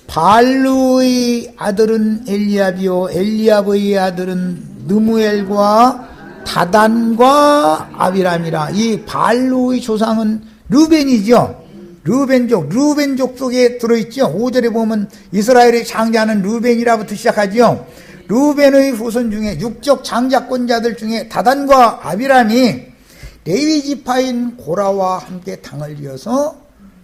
발루의 아들은 엘리압이요 엘리압의 아들은 느무엘과 다단과 아비람이라. 이 발루의 조상은 르벤이죠. 르벤족 속에 들어있죠. 5절에 보면 이스라엘의 장자는 르벤이라부터 시작하죠. 르벤의 후손 중에 육적 장자권자들 중에 다단과 아비람이 레위 지파인 고라와 함께 당을 이어서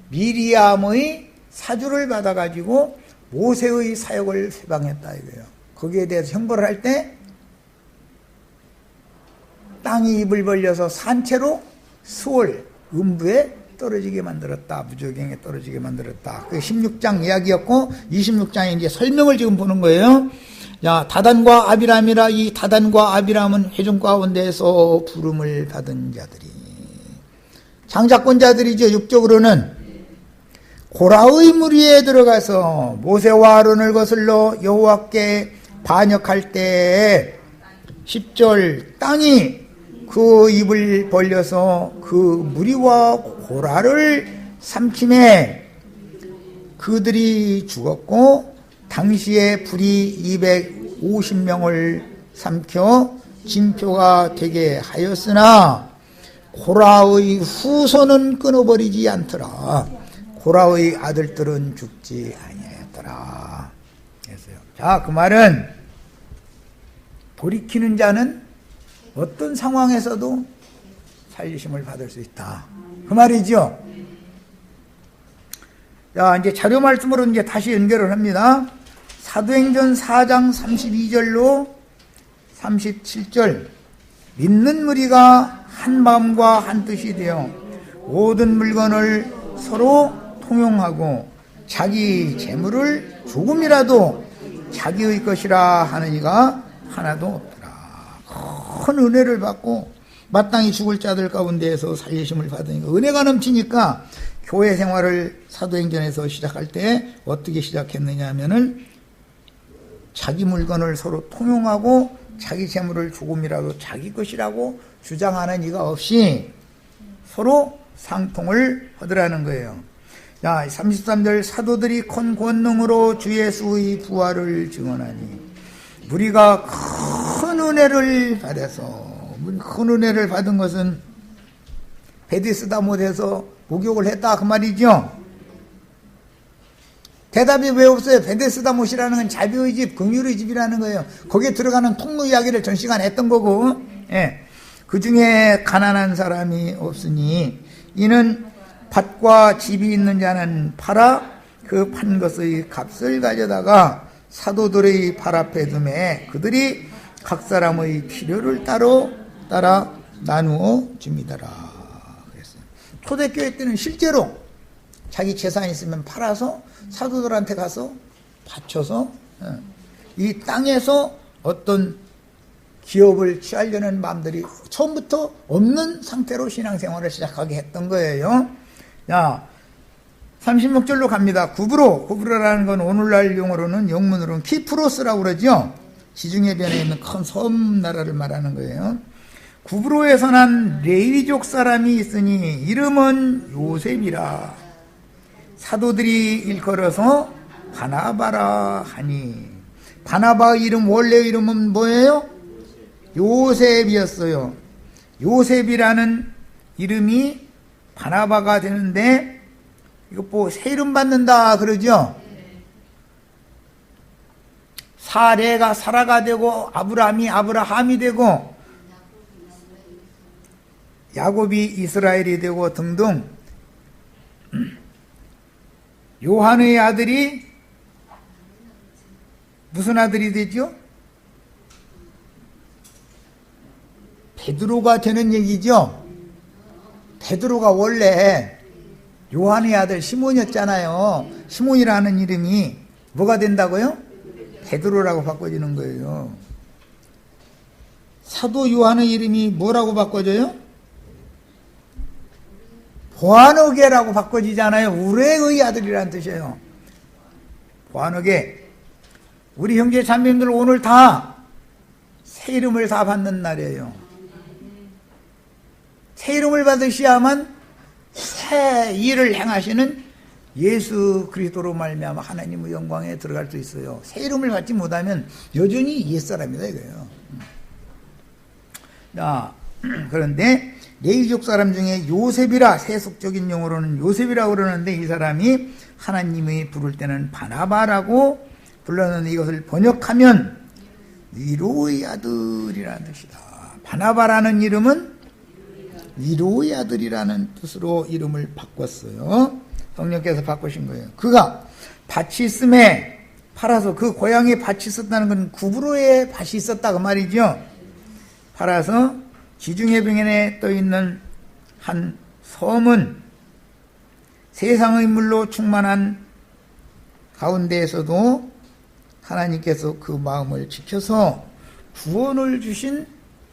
미리암의 사주를 받아가지고 모세의 사역을 회방했다 이거예요. 거기에 대해서 형벌을 할 때 땅이 입을 벌려서 산채로 수월 음부에 떨어지게 만들었다. 무저갱에 떨어지게 만들었다. 그 16장 이야기였고 26장에 이제 설명을 지금 보는 거예요. 자, 다단과 아비람이라. 이 다단과 아비람은 회중 가운데에서 부름을 받은 자들이 장자권자들이죠. 육적으로는 고라의 무리에 들어가서 모세와 아론을 거슬러 여호와께 반역할 때 10절 땅이 그 입을 벌려서 그 무리와 고라를 삼킴에 그들이 죽었고 당시에 불이 250명을 삼켜 징표가 되게 하였으나 고라의 후손은 끊어버리지 않더라. 고라의 아들들은 죽지 아니하였더라. 그랬어요. 자, 그 말은 돌이키는 자는 어떤 상황에서도 살리심을 받을 수 있다. 그 말이죠. 자, 이제 자료 말씀으로 이제 다시 연결을 합니다. 사도행전 4장 32절로 37절. 믿는 무리가 한 마음과 한 뜻이 되어 모든 물건을 서로 통용하고 자기 재물을 조금이라도 자기의 것이라 하는 이가 하나도 없더라. 큰 은혜를 받고 마땅히 죽을 자들 가운데에서 살리심을 받으니까 은혜가 넘치니까 교회 생활을 사도행전에서 시작할 때 어떻게 시작했느냐 하면은 자기 물건을 서로 통용하고 자기 재물을 조금이라도 자기 것이라고 주장하는 이가 없이 서로 상통을 하더라는 거예요. 자, 33절 사도들이 큰 권능으로 주 예수의 부활을 증언하니 우리가 큰 은혜를 받아서 큰 은혜를 받은 것은 베데스다 못해서 목욕을 했다 그 말이죠. 대답이 왜 없어요? 베데스다 못이라는 건 자비의 집, 긍휼의 집이라는 거예요. 거기에 들어가는 통로 이야기를 전 시간 했던 거고, 예. 그 중에 가난한 사람이 없으니 이는 밭과 집이 있는 자는 팔아 그 판 것의 값을 가져다가 사도들의 발 앞에 두매 그들이 각 사람의 필요를 따라 나누어 줍니다라. 그랬어요. 초대교회 때는 실제로 자기 재산이 있으면 팔아서 사도들한테 가서 바쳐서 이 땅에서 어떤 기업을 취하려는 마음들이 처음부터 없는 상태로 신앙생활을 시작하게 했던 거예요. 자, 36절로 갑니다. 구브로라는 건 오늘날 용어로는 영문으로는 키프로스라고 그러죠. 지중해변에 있는 큰 섬나라를 말하는 거예요. 구브로에서 난 레위족 사람이 있으니 이름은 요셉이라. 사도들이 일컬어서 바나바라 하니. 바나바의 이름, 원래 이름은 뭐예요? 요셉이었어요. 요셉이라는 이름이 바나바가 되는데 이거 뭐 새 이름 받는다 그러죠? 사레가 사라가 되고 아브라함이 아브라함이 되고 야곱이 이스라엘이 되고 등등. 요한의 아들이 무슨 아들이 되죠? 베드로가 되는 얘기죠. 베드로가 원래 요한의 아들 시몬이었잖아요. 시몬이라는 이름이 뭐가 된다고요? 베드로라고 바꿔지는 거예요. 사도 요한의 이름이 뭐라고 바꿔져요? 보아너게라고 바꿔지잖아요. 우레의 아들이라는 뜻이에요. 보아너게. 우리 형제 자매님들 오늘 다 새 이름을 다 받는 날이에요. 새 이름을 받으셔야만 새 일을 행하시는 예수 그리스도로 말미암아 하나님의 영광에 들어갈 수 있어요. 새 이름을 받지 못하면 여전히 옛사람이다 이거예요. 자, 그런데 레위족 사람 중에 요셉이라, 세속적인 용어로는 요셉이라고 그러는데 이 사람이 하나님이 부를 때는 바나바라고 불렀는데 이것을 번역하면 위로의 아들이라는 뜻이다. 바나바라는 이름은 위로의 아들이라는 뜻으로 이름을 바꿨어요. 성령께서 바꾸신 거예요. 그가 밭이 있음에 팔아서, 그 고향에 밭이 있었다는 건 구브로에 밭이 있었다 그 말이죠. 팔아서 지중해변에 떠있는 한 섬은 세상의 물로 충만한 가운데에서도 하나님께서 그 마음을 지켜서 구원을 주신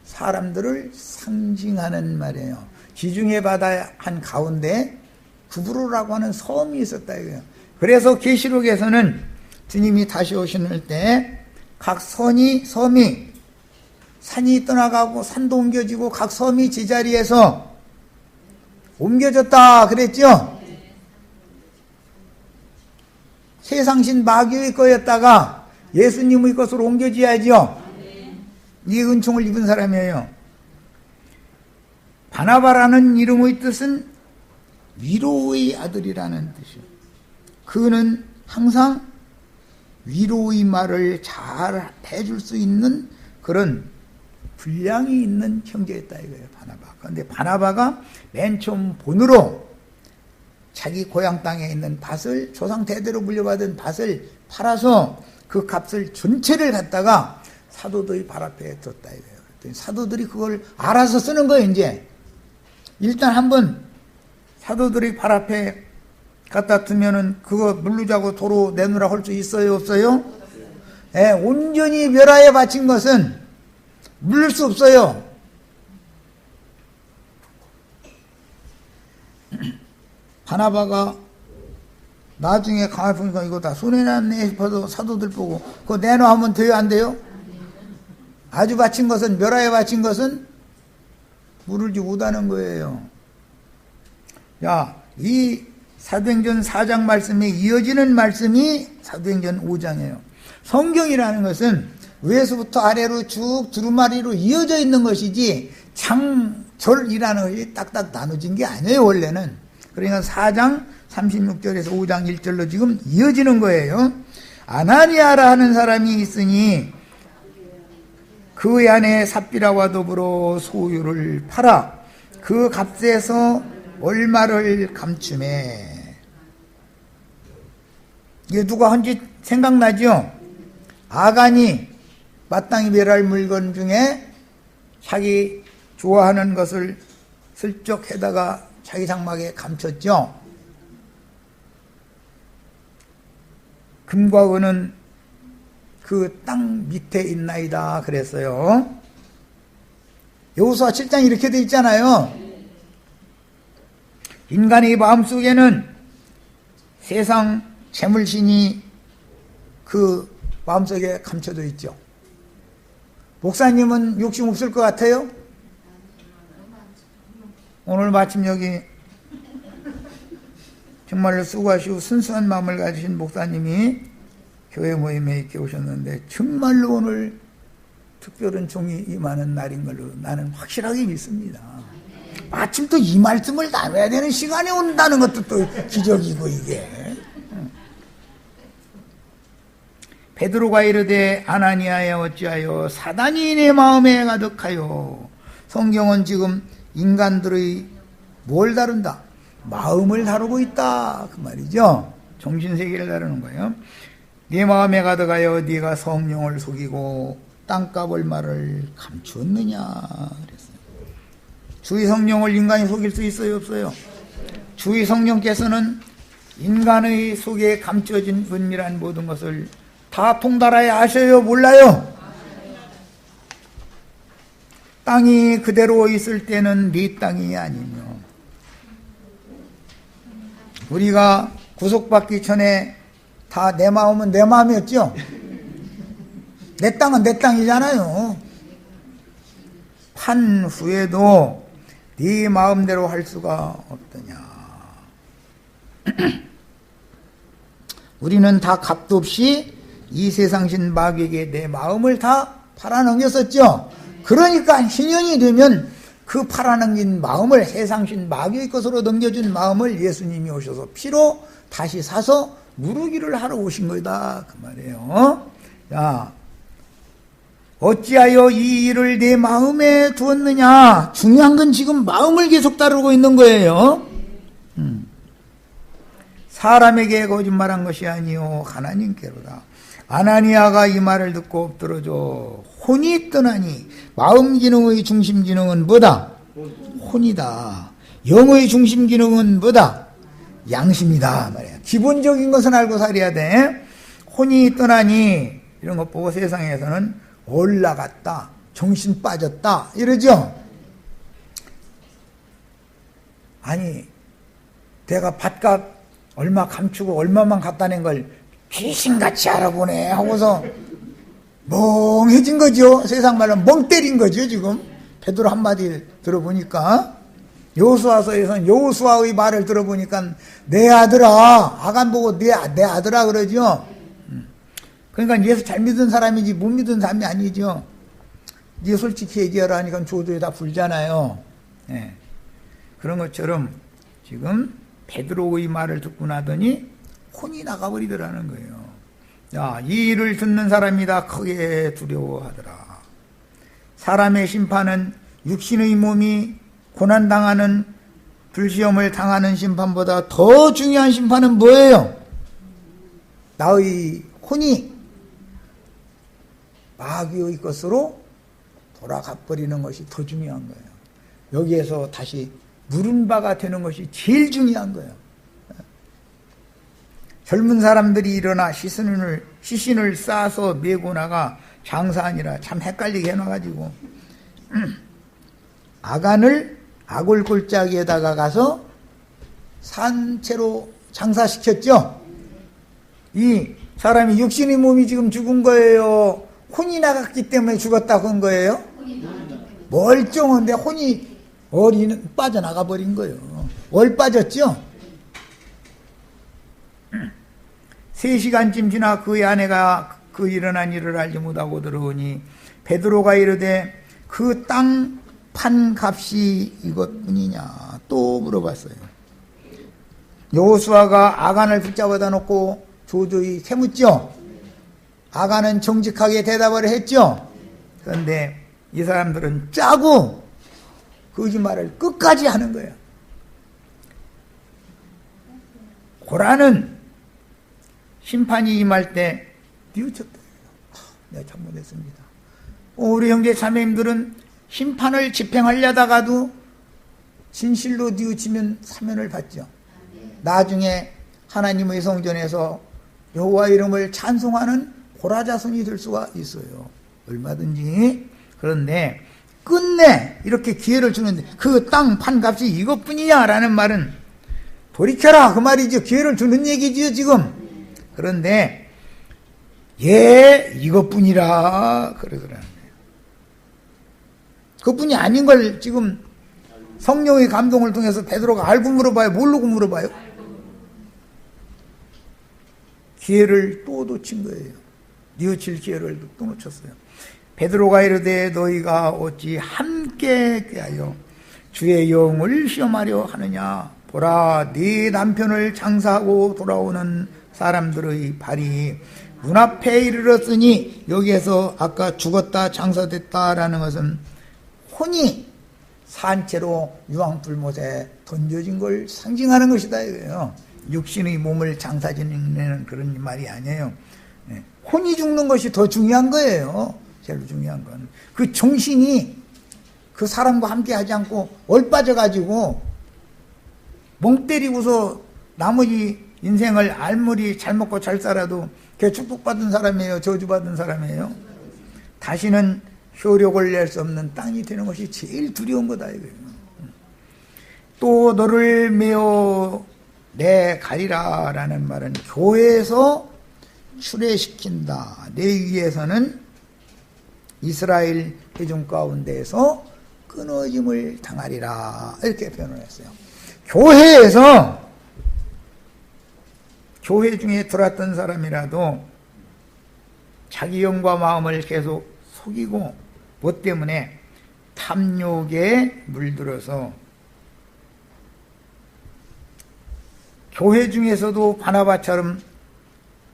사람들을 상징하는 말이에요. 지중해 바다 한 가운데 구브로라고 하는 섬이 있었다 이거예요. 그래서 계시록에서는 주님이 다시 오실 때 각 섬이 산이 떠나가고 산도 옮겨지고 각 섬이 제자리에서 옮겨졌다 그랬죠. 세상신 마귀의 거였다가 예수님의 것으로 옮겨져야죠. 이 은총을 입은 사람이에요. 바나바라는 이름의 뜻은 위로의 아들이라는 뜻이에요. 그는 항상 위로의 말을 잘 해줄 수 있는 그런 분량이 있는 형제였다 이거예요. 바나바. 그런데 바나바가 맨 처음 본으로 자기 고향 땅에 있는 밭을, 조상 대대로 물려받은 밭을 팔아서 그 값을 전체를 갖다가 사도들이 발 앞에 뒀다 이거예요. 그랬더니 사도들이 그걸 알아서 쓰는 거예요. 이제 일단 한번 사도들이 발 앞에 갖다 두면은 그거 물르자고 도로 내놓으라 할 수 있어요, 없어요? 예, 온전히 멸하에 바친 것은 물릴 수 없어요. 바나바가 나중에 가만히 보니까 이거 다 손해났네 싶어서 사도들 보고 그거 내놔 하면 돼요, 안 돼요? 아주 바친 것은, 멸하에 바친 것은 물을지 못하는 거예요. 야, 이 사도행전 4장 말씀에 이어지는 말씀이 사도행전 5장이에요. 성경이라는 것은 위에서부터 아래로 쭉 두루마리로 이어져 있는 것이지 장절이라는 것이 딱딱 나눠진 게 아니에요, 원래는. 그러니까 4장, 36절에서 5장 1절로 지금 이어지는 거예요. 아나니아라 하는 사람이 있으니 그 안에 삽비라와 더불어 소유를 팔아 그 값에서 얼마를 감추매. 이게 누가 한지 생각나죠? 아간이 마땅히 매할 물건 중에 자기 좋아하는 것을 슬쩍 해다가 자기 장막에 감췄죠. 금과 은은 그 땅 밑에 있나이다 그랬어요. 여호수아 7장 이렇게 돼 있잖아요. 인간의 마음속에는 세상 재물신이 그 마음속에 감춰져 있죠. 목사님은 욕심 없을 것 같아요? 오늘 마침 여기 정말로 수고하시고 순수한 마음을 가지신 목사님이 교회 모임에 이렇게 오셨는데 정말로 오늘 특별한 종이 임하는 날인 걸로 나는 확실하게 믿습니다. 마침 또 이 말씀을 나눠야 되는 시간이 온다는 것도 또 기적이고 이게. 베드로가 이르되 아나니아여 어찌하여 사단이 내 마음에 가득하여. 성경은 지금 인간들의 뭘 다룬다? 마음을 다루고 있다 그 말이죠. 정신세계를 다루는 거예요. 네 마음에 가득하여 네가 성령을 속이고 땅값 얼마를 감추었느냐 그랬어요. 주의 성령을 인간이 속일 수 있어요 없어요? 주의 성령께서는 인간의 속에 감춰진 은밀한 모든 것을 다 통달하여 아셔요 몰라요? 땅이 그대로 있을 때는 네 땅이 아니며 우리가 구속받기 전에 다 내 마음은 내 마음이었죠. 내 땅은 내 땅이잖아요. 판 후에도 네 마음대로 할 수가 없더냐. 우리는 다 값도 없이 이 세상신 마귀에게 내 마음을 다 팔아넘겼었죠. 그러니까 신년이 되면 그 팔아넘긴 마음을 세상신 마귀의 것으로 넘겨준 마음을 예수님이 오셔서 피로 다시 사서 누르기를 하러 오신 거다 그 말이에요. 자, 어찌하여 이 일을 내 마음에 두었느냐. 중요한 건 지금 마음을 계속 다루고 있는 거예요. 사람에게 거짓말한 것이 아니요 하나님께로다. 아나니아가 이 말을 듣고 엎드러져 혼이 떠나니. 마음 기능의 중심 기능은 뭐다? 혼이다. 영의 중심 기능은 뭐다? 양심이다 말이야. 기본적인 것은 알고 살아야 돼. 혼이 떠나니 이런 것 보고 세상에서는 올라갔다, 정신 빠졌다 이러죠. 아니 내가 밭값 얼마 감추고 얼마만 갖다 낸 걸 귀신같이 알아보네 하고서 멍해진 거죠. 세상 말로 멍 때린 거죠. 지금 베드로 한마디 들어보니까, 여호수아서에서는 여호수아의 말을 들어보니까 내 아들아, 아간 보고 내 아들아 그러죠. 그러니까 예수 잘 믿은 사람이지 못 믿은 사람이 아니죠. 네 솔직히 얘기하라 하니까 조도에 다 불잖아요. 예. 그런 것처럼 지금 베드로의 말을 듣고 나더니 혼이 나가버리더라는 거예요. 야, 이 일을 듣는 사람이 다 크게 두려워하더라. 사람의 심판은 육신의 몸이 고난당하는 불시험을 당하는 심판보다 더 중요한 심판은 뭐예요? 나의 혼이 마귀의 것으로 돌아가 버리는 것이 더 중요한 거예요. 여기에서 다시 물은 바가 되는 것이 제일 중요한 거예요. 젊은 사람들이 일어나 시신을 싸서 메고 나가 장사하니라. 참 헷갈리게 해놔가지고 아간을 아골 골짜기에다가 가서 산채로 장사시켰죠. 이 사람이 육신의 몸이 지금 죽은 거예요? 혼이 나갔기 때문에 죽었다고 한 거예요? 멀쩡한데 혼이 어리는 빠져나가 버린 거예요. 월 빠졌죠? 3시간쯤 지나 그의 아내가 그 일어난 일을 알지 못하고 들어오니 베드로가 이르되 그 땅 판 값이 이것뿐이냐 또 물어봤어요. 여호수아가 아간을 붙잡아다 놓고 조조히 캐묻죠. 아간은 정직하게 대답을 했죠. 그런데 이 사람들은 짜고 거짓말을 끝까지 하는 거예요. 고라는 심판이 임할 때 뉘우쳤다. 내가 잘못했습니다. 우리 형제 자매님들은 심판을 집행하려다가도 진실로 뉘우치면 사면을 받죠. 나중에 하나님의 성전에서 여호와 이름을 찬송하는 고라 자손이 될 수가 있어요. 얼마든지. 그런데 끝내 이렇게 기회를 주는데 그 땅 판값이 이것뿐이냐 라는 말은 돌이켜라 그 말이죠. 기회를 주는 얘기죠 지금. 그런데 예 이것뿐이라 그러더라고요. 그뿐이 아닌 걸 지금 성령의 감동을 통해서 베드로가 알고 물어봐요? 모르고 물어봐요? 기회를 또 놓친 거예요. 뉘우칠 기회를 또 놓쳤어요. 베드로가 이르되 너희가 어찌 함께 꾀하여 주의 영을 시험하려 하느냐. 보라 네 남편을 장사하고 돌아오는 사람들의 발이 눈앞에 이르렀으니 여기에서 아까 죽었다 장사됐다라는 것은 혼이 산채로 유황불못에 던져진 걸 상징하는 것이다 이거예요. 육신의 몸을 장사지내는 그런 말이 아니에요. 혼이 죽는 것이 더 중요한 거예요. 제일 중요한 건 그 정신이 그 사람과 함께 하지 않고 얼빠져가지고 멍 때리고서 나머지 인생을 알물이 잘 먹고 잘 살아도 걔 축복받은 사람이에요? 저주받은 사람이에요? 다시는 효력을 낼 수 없는 땅이 되는 것이 제일 두려운 거다 이거예요. 또 너를 메어 내 가리라 라는 말은 교회에서 출애시킨다. 내 위에서는 이스라엘 회중 가운데에서 끊어짐을 당하리라 이렇게 표현을 했어요. 교회에서 교회 중에 들어왔던 사람이라도 자기 영과 마음을 계속 속이고 뭐 때문에 탐욕에 물들어서 교회 중에서도 바나바처럼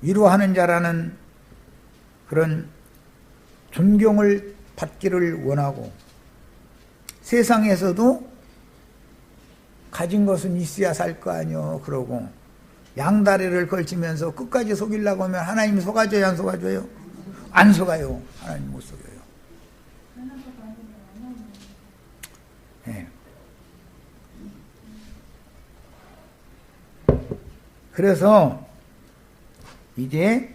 위로하는 자라는 그런 존경을 받기를 원하고 세상에서도 가진 것은 있어야 살 거 아니요 그러고 양다리를 걸치면서 끝까지 속이려고 하면 하나님이 속아줘요 안 속아줘요? 안 속아요. 하나님 못 속여요. 네. 그래서 이제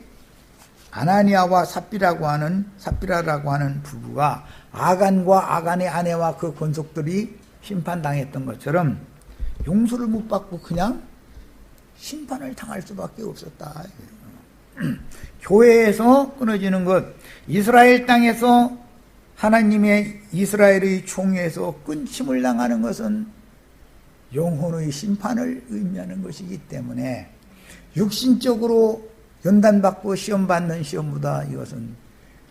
아나니아와 삽비라라고 하는 부부가 아간과 아간의 아내와 그 권속들이 심판당했던 것처럼 용서를 못 받고 그냥 심판을 당할 수밖에 없었다. 교회에서 끊어지는 것, 이스라엘 땅에서 하나님의 이스라엘의 총회에서 끊임을 당하는 것은 영혼의 심판을 의미하는 것이기 때문에 육신적으로 연단받고 시험받는 시험보다 이것은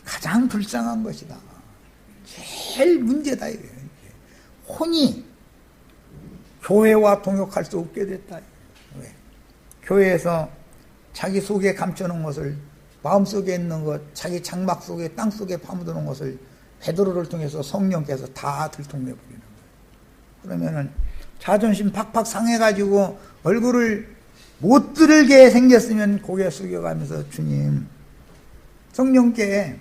가장 불쌍한 것이다. 제일 문제다. 혼이 교회와 동역할 수 없게 됐다. 왜? 교회에서 자기 속에 감춰놓은 것을 마음속에 있는 것, 자기 장막 속에 땅 속에 파묻어놓은 것을 베드로를 통해서 성령께서 다 들통내버리는 거예요. 그러면은 자존심 팍팍 상해가지고 얼굴을 못 들게 생겼으면 고개 숙여가면서 주님 성령께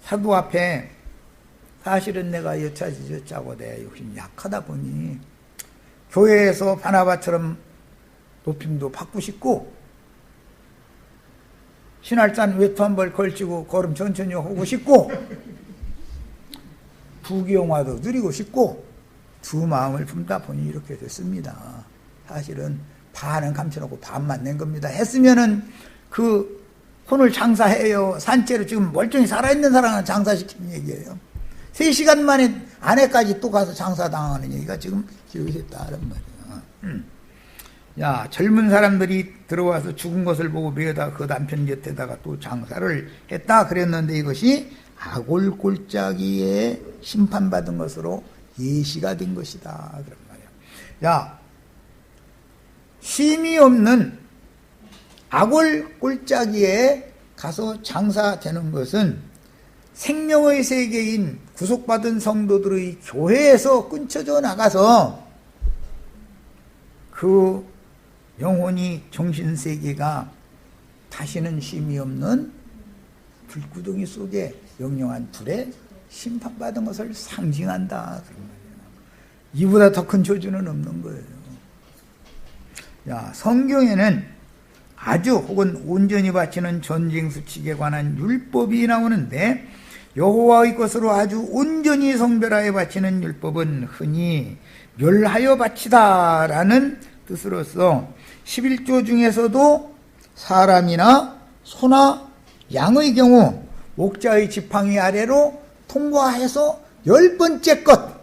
사도 앞에 사실은 내가 여차지저차고 내 욕심 약하다 보니 교회에서 바나바처럼 높임도 받고 싶고 신할산 외투 한 벌 걸치고 걸음 천천히 하고 싶고 부귀영화도 누리고 싶고 두 마음을 품다 보니 이렇게 됐습니다. 사실은 반은 감춰놓고 반만 낸 겁니다. 했으면은 그 혼을 장사해요. 산채로 지금 멀쩡히 살아있는 사람은 장사시키는 얘기예요. 3시간 만에 아내까지 또 가서 장사당하는 얘기가 지금 기록이 됐다는 말이에요. 야, 젊은 사람들이 들어와서 죽은 것을 보고 매어다 그 남편 곁에다가 또 장사를 했다 그랬는데 이것이 아골골짜기에 심판받은 것으로 예시가 된 것이다 그런 말이에요. 야, 쉼이 없는 악월 꼴짜기에 가서 장사되는 것은 생명의 세계인 구속받은 성도들의 교회에서 끊쳐져 나가서 그 영혼이 정신세계가 다시는 쉼이 없는 불구덩이 속에 영영한 불에 심판받은 것을 상징한다. 그런 거예요. 이보다 더 큰 저주는 없는 거예요. 야, 성경에는 아주 혹은 온전히 바치는 전쟁 수칙에 관한 율법이 나오는데 여호와의 것으로 아주 온전히 성별하여 바치는 율법은 흔히 멸하여 바치다라는 뜻으로서 11조 중에서도 사람이나 소나 양의 경우 목자의 지팡이 아래로 통과해서 10번째 것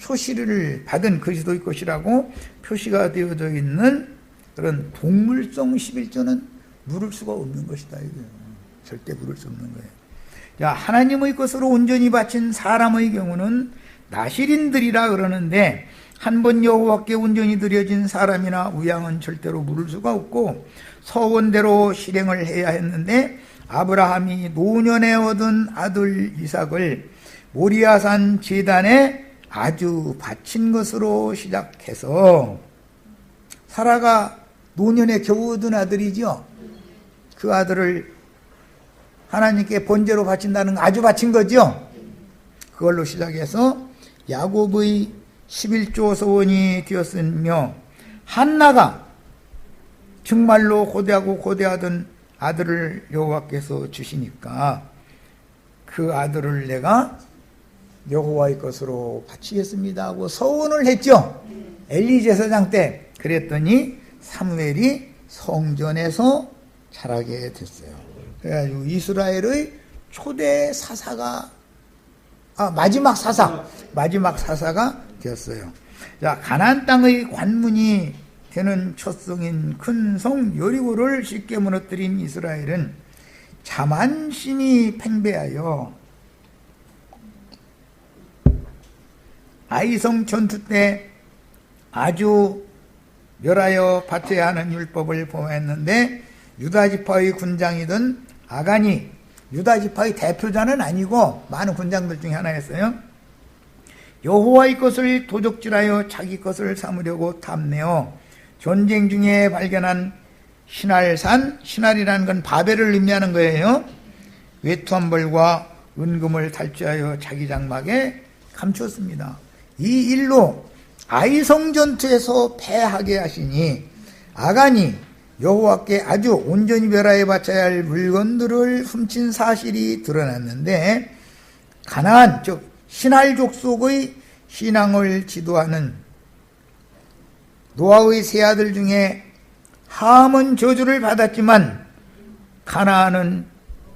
표시를 받은 그리스도의 것이라고 표시가 되어져 있는 그런 동물성 11조는 물을 수가 없는 것이다. 이거예요. 절대 물을 수 없는 거예요. 자, 하나님의 것으로 온전히 바친 사람의 경우는 나실인들이라 그러는데 한 번 여호와께 온전히 드려진 사람이나 우양은 절대로 물을 수가 없고 서원대로 실행을 해야 했는데 아브라함이 노년에 얻은 아들 이삭을 모리아산 제단에 아주 바친 것으로 시작해서 사라가 노년에 겨우 얻은 아들이죠. 그 아들을 하나님께 번제로 바친다는 아주 바친 거죠. 그걸로 시작해서 야곱의 11조 소원이 되었으며 한나가 정말로 고대하고 고대하던 아들을 여호와께서 주시니까 그 아들을 내가 여호와의 것으로 바치겠습니다 하고 서원을 했죠. 엘리 제사장 때. 그랬더니 사무엘이 성전에서 자라게 됐어요. 그래가지고 이스라엘의 초대 사사가 마지막 사사가 되었어요. 자, 가나안 땅의 관문이 되는 첫 성인 큰 성 여리고를 쉽게 무너뜨린 이스라엘은 자만심이 팽배하여 아이성 전투 때 아주 멸하여 바쳐야 하는 율법을 범했는데 유다지파의 군장이던 아간이 유다지파의 대표자는 아니고 많은 군장들 중에 하나였어요. 여호와의 것을 도적질하여 자기 것을 삼으려고 탐내어 전쟁 중에 발견한 신할이라는 건 바벨을 의미하는 거예요. 외투한 벌과 은금을 탈취하여 자기 장막에 감추었습니다. 이 일로 아이성 전투에서 패하게 하시니 아간이 여호와께 아주 온전히 멸하여 바쳐야 할 물건들을 훔친 사실이 드러났는데 가나안 즉 신할 족속의 신앙을 지도하는 노아의 세 아들 중에 함은 저주를 받았지만 가나안은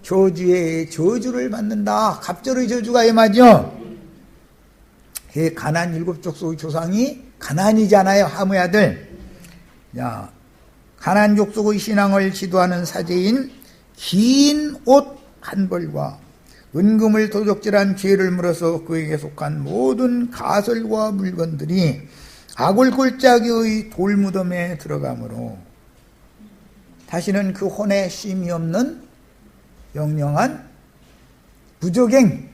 저주의 저주를 받는다. 갑절의 저주가 임하죠. 가나안 7족속의 조상이 가나안이잖아요. 함의 아들. 야, 가나안 족속의 신앙을 지도하는 사제인 긴 옷 한 벌과 은금을 도적질한 죄를 물어서 그에게 속한 모든 가설과 물건들이 아골골짜기의 돌무덤에 들어가므로 다시는 그 혼에 쉼이 없는 영영한 무적행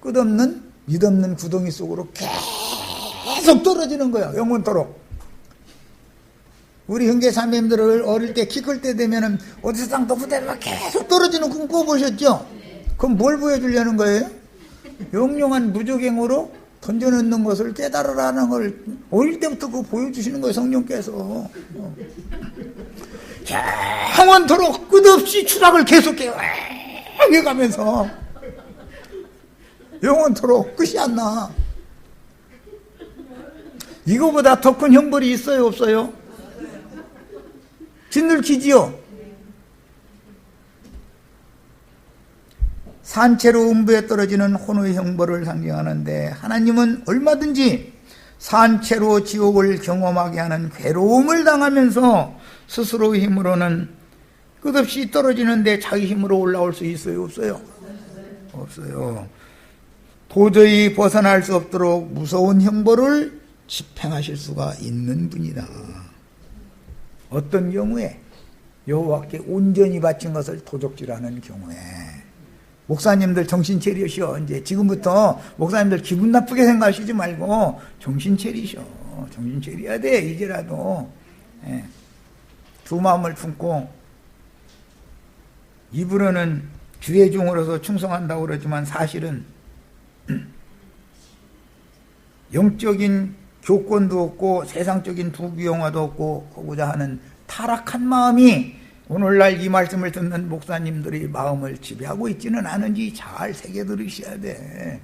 끝없는 믿없는 구덩이 속으로 계속 떨어지는 거야. 영원토록. 우리 형제자매님들을 어릴 때 키 클 때 되면은 어디서 땅 덮으대면 계속 떨어지는 꿈 꿔보셨죠? 그럼 뭘 보여주려는 거예요? 영영한 무적행으로 던져놓는 것을 깨달으라는 걸 어릴 때부터 그거 보여주시는 거예요. 성령께서. 영원토록 끝없이 추락을 계속해요. 해가면서 영원토록 끝이 안 나. 이거보다 더 큰 형벌이 있어요, 없어요? 짓눌키지요. 산채로 음부에 떨어지는 혼의 형벌을 상징하는데 하나님은 얼마든지 산채로 지옥을 경험하게 하는 괴로움을 당하면서 스스로의 힘으로는 끝없이 떨어지는데 자기 힘으로 올라올 수 있어요, 없어요? 없어요. 도저히 벗어날 수 없도록 무서운 형벌을 집행하실 수가 있는 분이다. 어떤 경우에 여호와께 온전히 바친 것을 도적질하는 경우에 목사님들 정신 차리셔. 이제 지금부터 목사님들 기분 나쁘게 생각하시지 말고 정신 차리셔. 정신 차려야 돼. 이제라도 두 마음을 품고 입으로는 주의 종으로서 충성한다고 그러지만 사실은 영적인 교권도 없고 세상적인 부귀영화도 없고 하고자 하는 타락한 마음이 오늘날 이 말씀을 듣는 목사님들의 마음을 지배하고 있지는 않은지 잘 새겨 들으셔야 돼.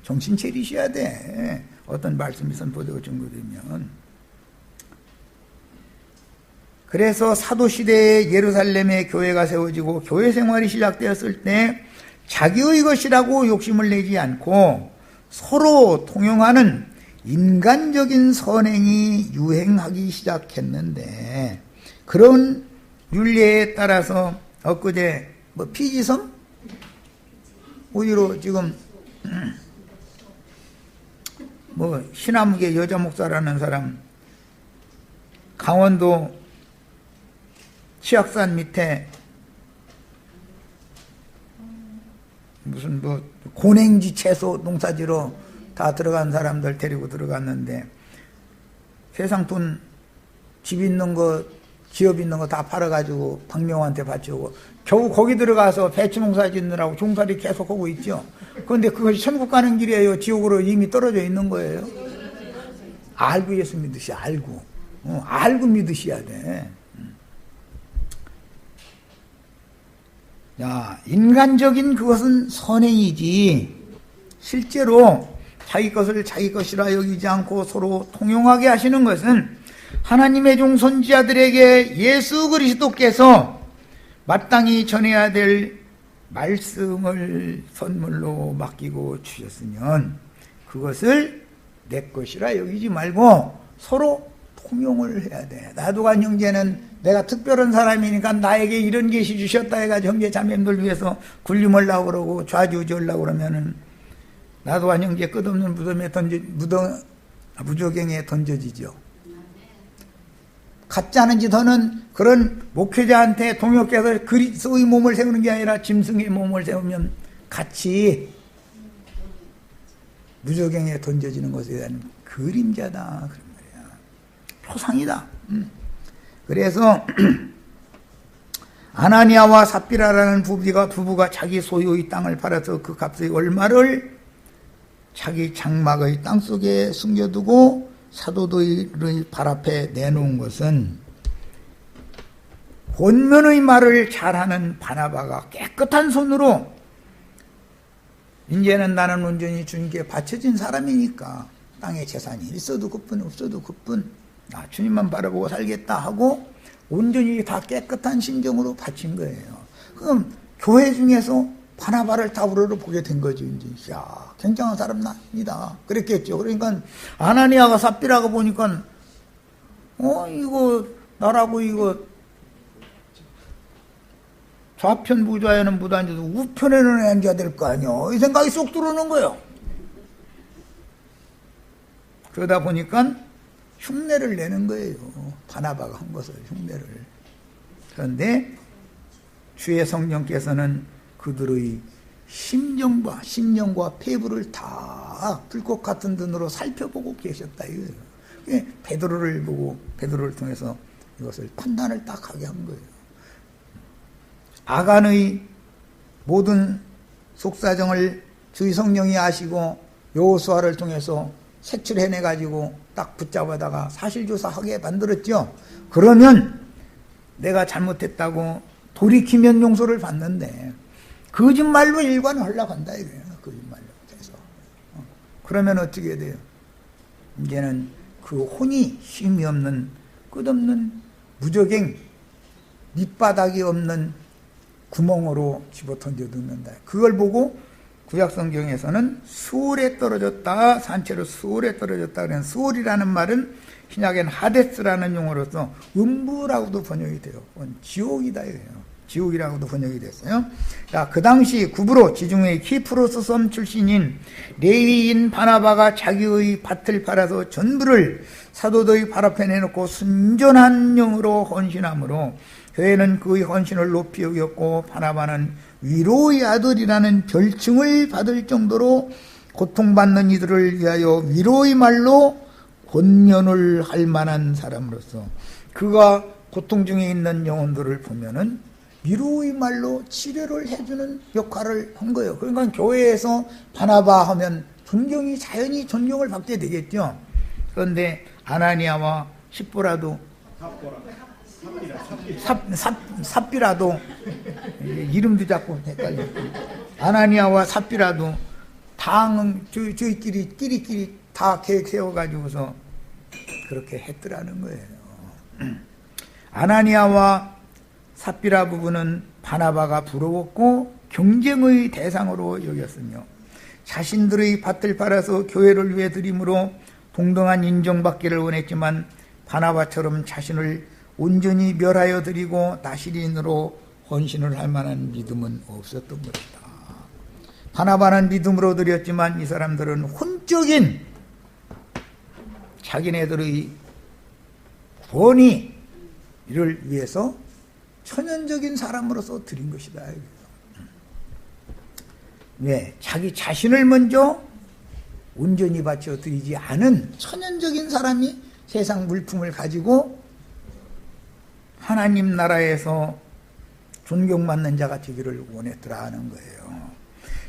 정신 차리셔야 돼. 어떤 말씀이 선포되고 증거되면. 그래서 사도시대에 예루살렘에 교회가 세워지고 교회 생활이 시작되었을 때 자기의 것이라고 욕심을 내지 않고 서로 통용하는 인간적인 선행이 유행하기 시작했는데, 그런 율례에 따라서 엊그제 피지섬? 어디로 지금 신화무계 여자 목사라는 사람 강원도 치악산 밑에 무슨 고냉지 채소 농사지로 다 들어간 사람들 데리고 들어갔는데 세상 돈 집 있는 거 기업 있는 거 다 팔아가지고 박명호한테 바치고 겨우 거기 들어가서 배추 농사 짓느라고 종살이 계속 하고 있죠. 그런데 그것이 천국 가는 길이에요? 지옥으로 이미 떨어져 있는 거예요? 알고 예수 믿으셔. 알고 믿으셔야 돼. 야, 인간적인 그것은 선행이지 실제로 자기 것을 자기 것이라 여기지 않고 서로 통용하게 하시는 것은 하나님의 종 선지자들에게 예수 그리스도께서 마땅히 전해야 될 말씀을 선물로 맡기고 주셨으면 그것을 내 것이라 여기지 말고 서로 통용을 해야 돼. 나도간 형제는 내가 특별한 사람이니까 나에게 이런 계시 주셨다 해가지고 형제 자매들 위해서 굴림하려고 그러고 좌지우지하려고 그러면은 나도간 형제 끝없는 무저갱에 던져지죠. 같지 않은지 더는 그런 목회자한테 동역해서 그리스도의 몸을 세우는 게 아니라 짐승의 몸을 세우면 같이 무저갱에 던져지는 것에 대한 그림자다 그런 말이야. 표상이다. 그래서 아나니아와 삽비라라는 부부가 자기 소유의 땅을 팔아서 그 값의 얼마를 자기 장막의 땅속에 숨겨두고 사도들의 발 앞에 내놓은 것은 권면의 말을 잘하는 바나바가 깨끗한 손으로 이제는 나는 온전히 주님께 바쳐진 사람이니까 땅에 재산이 있어도 그뿐 없어도 그뿐 나 주님만 바라보고 살겠다 하고 온전히 다 깨끗한 심정으로 바친 거예요. 그럼 교회 중에서 바나바를 다우러로 보게 된 거죠. 이제 야, 굉장한 사람이다 그랬겠죠. 그러니까 아나니아가 삽비라가 보니까 이거 나라고 이거 좌편 부좌에는 못 앉아도 우편에는 앉아야 될 거 아니야. 이 생각이 쏙 들어오는 거예요. 그러다 보니까 흉내를 내는 거예요. 바나바가 한 것을 흉내를. 그런데 주의 성령께서는 그들의 심령과 폐부를 다 불꽃 같은 눈으로 살펴보고 계셨다 이거예요. 베드로를 보고 베드로를 통해서 이것을 판단을 딱 하게 한 거예요. 아간의 모든 속사정을 주의 성령이 아시고 여호수아를 통해서 색출해내가지고 딱 붙잡아다가 사실조사하게 만들었죠. 그러면 내가 잘못했다고 돌이키면 용서를 받는데 거짓말로 일관하려고 한다 이거예요. 거짓말로 해서. 그러면 어떻게 돼요? 이제는 그 혼이 힘이 없는 끝없는 무저갱 밑바닥이 없는 구멍으로 집어던져 넣는다. 그걸 보고 구약성경에서는 수월에 떨어졌다, 산채로 수월에 떨어졌다. 그런 수월이라는 말은 신약엔 하데스라는 용어로서 음부라고도 번역이 돼요. 지옥이다 이거예요. 지옥이라고도 번역이 됐어요. 자, 그 당시 구브로 지중해 키프로스 섬 출신인 레위인 바나바가 자기의 밭을 팔아서 전부를 사도들의 발 앞에 내놓고 순전한 영으로 헌신함으로 교회는 그의 헌신을 높이 여겼고 바나바는 위로의 아들이라는 별칭을 받을 정도로 고통받는 이들을 위하여 위로의 말로 권면을 할 만한 사람으로서 그가 고통 중에 있는 영혼들을 보면은 위로의 말로 치료를 해주는 역할을 한 거예요. 그러니까 교회에서 바나바 하면 존경이 자연히 존경을 받게 되겠죠. 그런데 아나니아와 삽비라도 삽비라도 이름도 자꾸 헷갈려. 아나니아와 삽비라도 저희끼리 다 계획 세워가지고서 그렇게 했더라는 거예요. 아나니아와 삽비라 부부는 바나바가 부러웠고 경쟁의 대상으로 여겼으며 자신들의 밭을 팔아서 교회를 위해 드림으로 동등한 인정받기를 원했지만 바나바처럼 자신을 온전히 멸하여 드리고 나시린으로 헌신을 할 만한 믿음은 없었던 것이다. 바나바는 믿음으로 드렸지만 이 사람들은 혼적인 자기네들의 권위를 위해서 천연적인 사람으로서 드린 것이다. 왜? 자기 자신을 먼저 온전히 바쳐 드리지 않은 천연적인 사람이 세상 물품을 가지고 하나님 나라에서 존경받는 자가 되기를 원했더라 하는 거예요.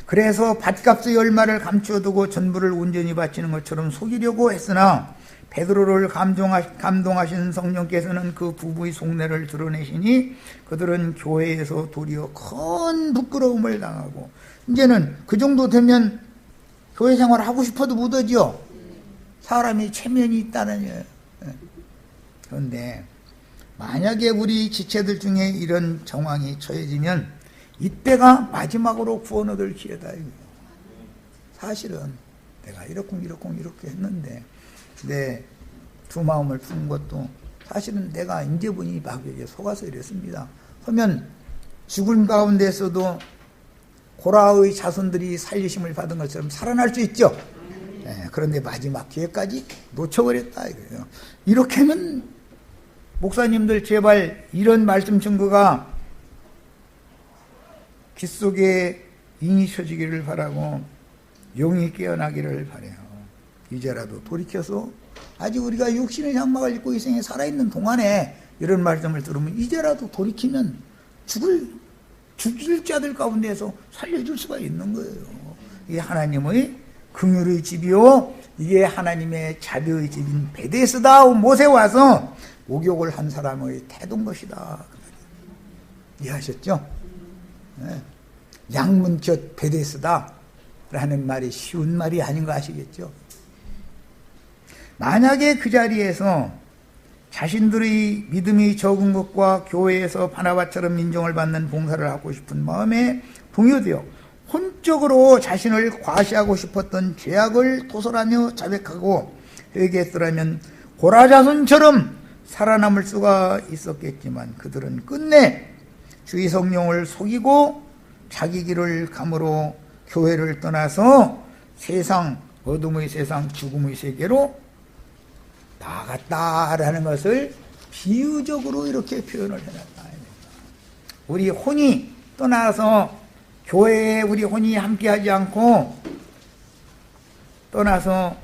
그래서 밭값의 얼마를 감추어두고 전부를 온전히 바치는 것처럼 속이려고 했으나 베드로를 감동하신 성령께서는 그 부부의 속내를 드러내시니 그들은 교회에서 도리어 큰 부끄러움을 당하고 이제는 그 정도 되면 교회 생활 하고 싶어도 못하죠. 사람이 체면이 있다는. 그런데 만약에 우리 지체들 중에 이런 정황이 처해지면 이때가 마지막으로 구원 얻을 기회다. 사실은 내가 이렇게 했는데 내 두 마음을 푼 것도 사실은 내가 이제 보니 마귀에게 속아서 이랬습니다. 하면 죽은 가운데서도 고라의 자손들이 살리심을 받은 것처럼 살아날 수 있죠. 그런데 마지막 기회까지 놓쳐버렸다 이거예요. 이렇게 하면 목사님들 제발 이런 말씀 증거가 귀 속에 인이 쳐지기를 바라고 영이 깨어나기를 바라요. 이제라도 돌이켜서 아직 우리가 육신의 장막을 입고 이 생에 살아있는 동안에 이런 말씀을 들으면 이제라도 돌이키면 죽일 자들 가운데에서 살려줄 수가 있는 거예요. 이게 하나님의 긍휼의 집이요 이게 하나님의 자비의 집인 베데스다 못에 와서 목욕을 한 사람의 태도인 것이다. 이해하셨죠? 네. 양문곁 베데스다 라는 말이 쉬운 말이 아닌 거 아시겠죠? 만약에 그 자리에서 자신들의 믿음이 적은 것과 교회에서 바나바처럼 인정을 받는 봉사를 하고 싶은 마음에 동요되어 혼적으로 자신을 과시하고 싶었던 죄악을 토설하며 자백하고 회개했더라면 고라 자손처럼 살아남을 수가 있었겠지만 그들은 끝내 주의 성령을 속이고 자기 길을 감으로 교회를 떠나서 세상, 어둠의 세상, 죽음의 세계로 나갔다라는 것을 비유적으로 이렇게 표현을 해놨다. 우리 혼이 떠나서 교회에 우리 혼이 함께하지 않고 떠나서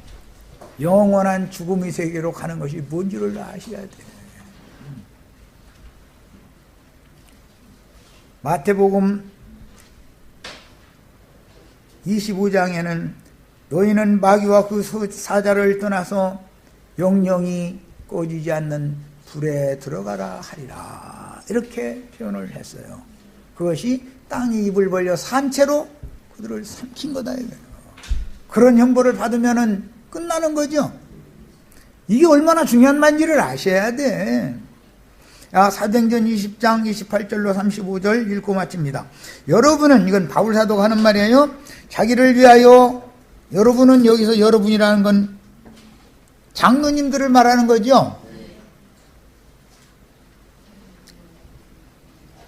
영원한 죽음의 세계로 가는 것이 뭔지를 아셔야 돼. 마태복음 25장에는 너희는 마귀와 그 사자를 떠나서 영영이 꺼지지 않는 불에 들어가라 하리라 이렇게 표현을 했어요. 그것이 땅이 입을 벌려 산채로 그들을 삼킨 거다 이거예요. 그런 형벌을 받으면은 끝나는 거죠. 이게 얼마나 중요한 말인지를 아셔야 돼. 사도행전 20장 28절로 35절 읽고 마칩니다. 여러분은, 이건 바울 사도가 하는 말이에요. 자기를 위하여, 여러분은 여기서 여러분이라는 건 장로님들을 말하는 거죠.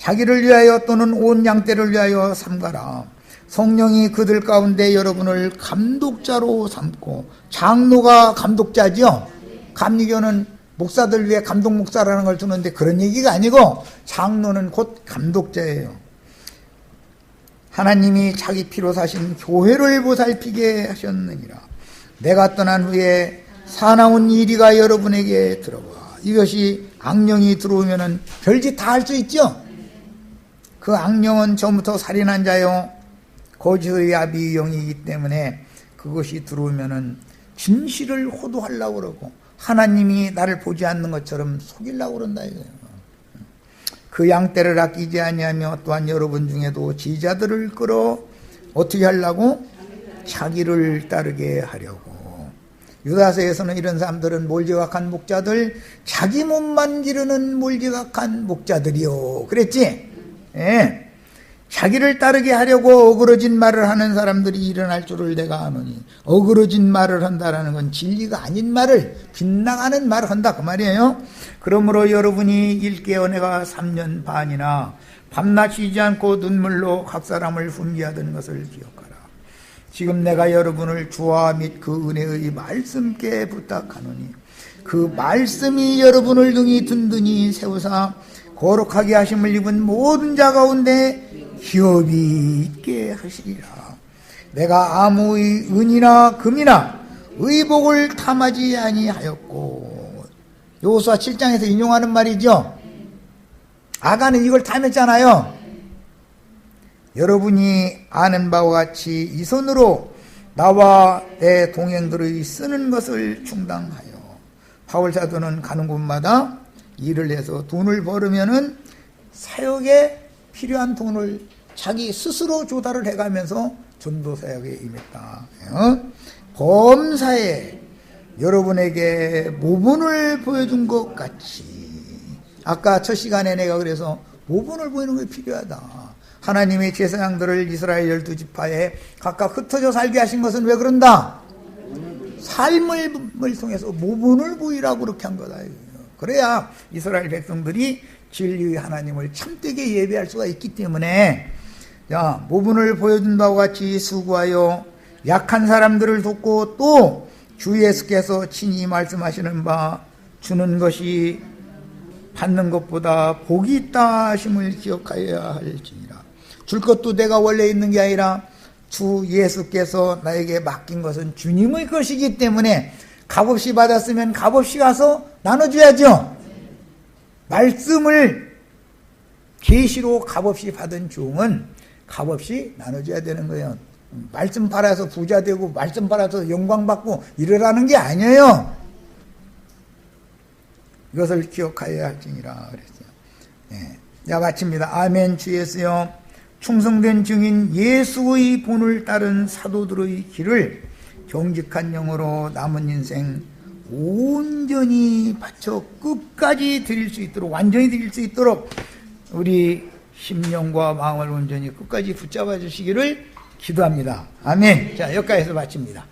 자기를 위하여 또는 온 양떼를 위하여 삼가라. 성령이 그들 가운데 여러분을 감독자로 삼고, 장로가 감독자죠. 감리교는 목사들 위해 감독 목사라는 걸 두는데 그런 얘기가 아니고 장로는 곧 감독자예요. 하나님이 자기 피로 사신 교회를 보살피게 하셨느니라. 내가 떠난 후에 사나운 이리가 여러분에게 들어와. 이것이 악령이 들어오면은 별짓 다 할 수 있죠. 그 악령은 처음부터 살인한 자요 거짓의 아비 영이기 때문에 그것이 들어오면은 진실을 호도하려고 그러고 하나님이 나를 보지 않는 것처럼 속이려고 그런다 이거예요. 그 양떼를 아끼지 아니하며 또한 여러분 중에도 지자들을 끌어 어떻게 하려고? 자기를 따르게 하려고. 유다서에서는 이런 사람들은 몰지각한 목자들, 자기 몸만 기르는 몰지각한 목자들이요 그랬지? 예. 자기를 따르게 하려고 어그러진 말을 하는 사람들이 일어날 줄을 내가 아노니. 어그러진 말을 한다라는 건 진리가 아닌 말을, 빗나가는 말을 한다 그 말이에요. 그러므로 여러분이 일깨어 내가 3년 반이나 밤낮 쉬지 않고 눈물로 각 사람을 훈계하던 것을 기억하라. 지금 내가 여러분을 주와 및 그 은혜의 말씀께 부탁하노니 그 말씀이 여러분을 능히 든든히 세우사 거룩하게 하심을 입은 모든 자 가운데 기업이 있게 하시리라. 내가 아무 은이나 금이나 의복을 탐하지 아니하였고. 여호수아 7장에서 인용하는 말이죠. 아간은 이걸 탐했잖아요. 여러분이 아는 바와 같이 이 손으로 나와 내 동행들의 쓰는 것을 충당하여. 바울 사도는 가는 곳마다 일을 해서 돈을 벌으면은 사역에 필요한 돈을 자기 스스로 조달을 해가면서 전도 사역에 임했다. 범사에 여러분에게 모본을 보여준 것 같이. 아까 첫 시간에 내가 그래서 모본을 보이는 게 필요하다. 하나님의 제사장들을 이스라엘 12지파에 각각 흩어져 살게 하신 것은 왜 그런다? 삶을 통해서 모본을 보이라고 그렇게 한 거다. 그래야 이스라엘 백성들이 진리의 하나님을 참되게 예배할 수가 있기 때문에, 자, 모분을 보여준 바와 같이 수고하여 약한 사람들을 돕고 또 주 예수께서 친히 말씀하시는 바 주는 것이 받는 것보다 복이 있다 하심을 기억하여야 할지니라. 줄 것도 내가 원래 있는 게 아니라 주 예수께서 나에게 맡긴 것은 주님의 것이기 때문에 값없이 받았으면 값없이 가서 나눠줘야죠. 말씀을 계시로 값없이 받은 종은 값없이 나눠줘야 되는 거예요. 말씀 팔아서 부자 되고 말씀 팔아서 영광 받고 이러라는 게 아니에요. 이것을 기억하여야 할지니라 그랬어요. 네. 자, 마칩니다. 아멘. 주 예수여, 충성된 증인 예수의 본을 따른 사도들의 길을 정직한 영으로 남은 인생 온전히 바쳐 끝까지 드릴 수 있도록, 완전히 드릴 수 있도록 우리 심령과 마음을 온전히 끝까지 붙잡아 주시기를 기도합니다. 아멘. 자, 여기까지서 마칩니다.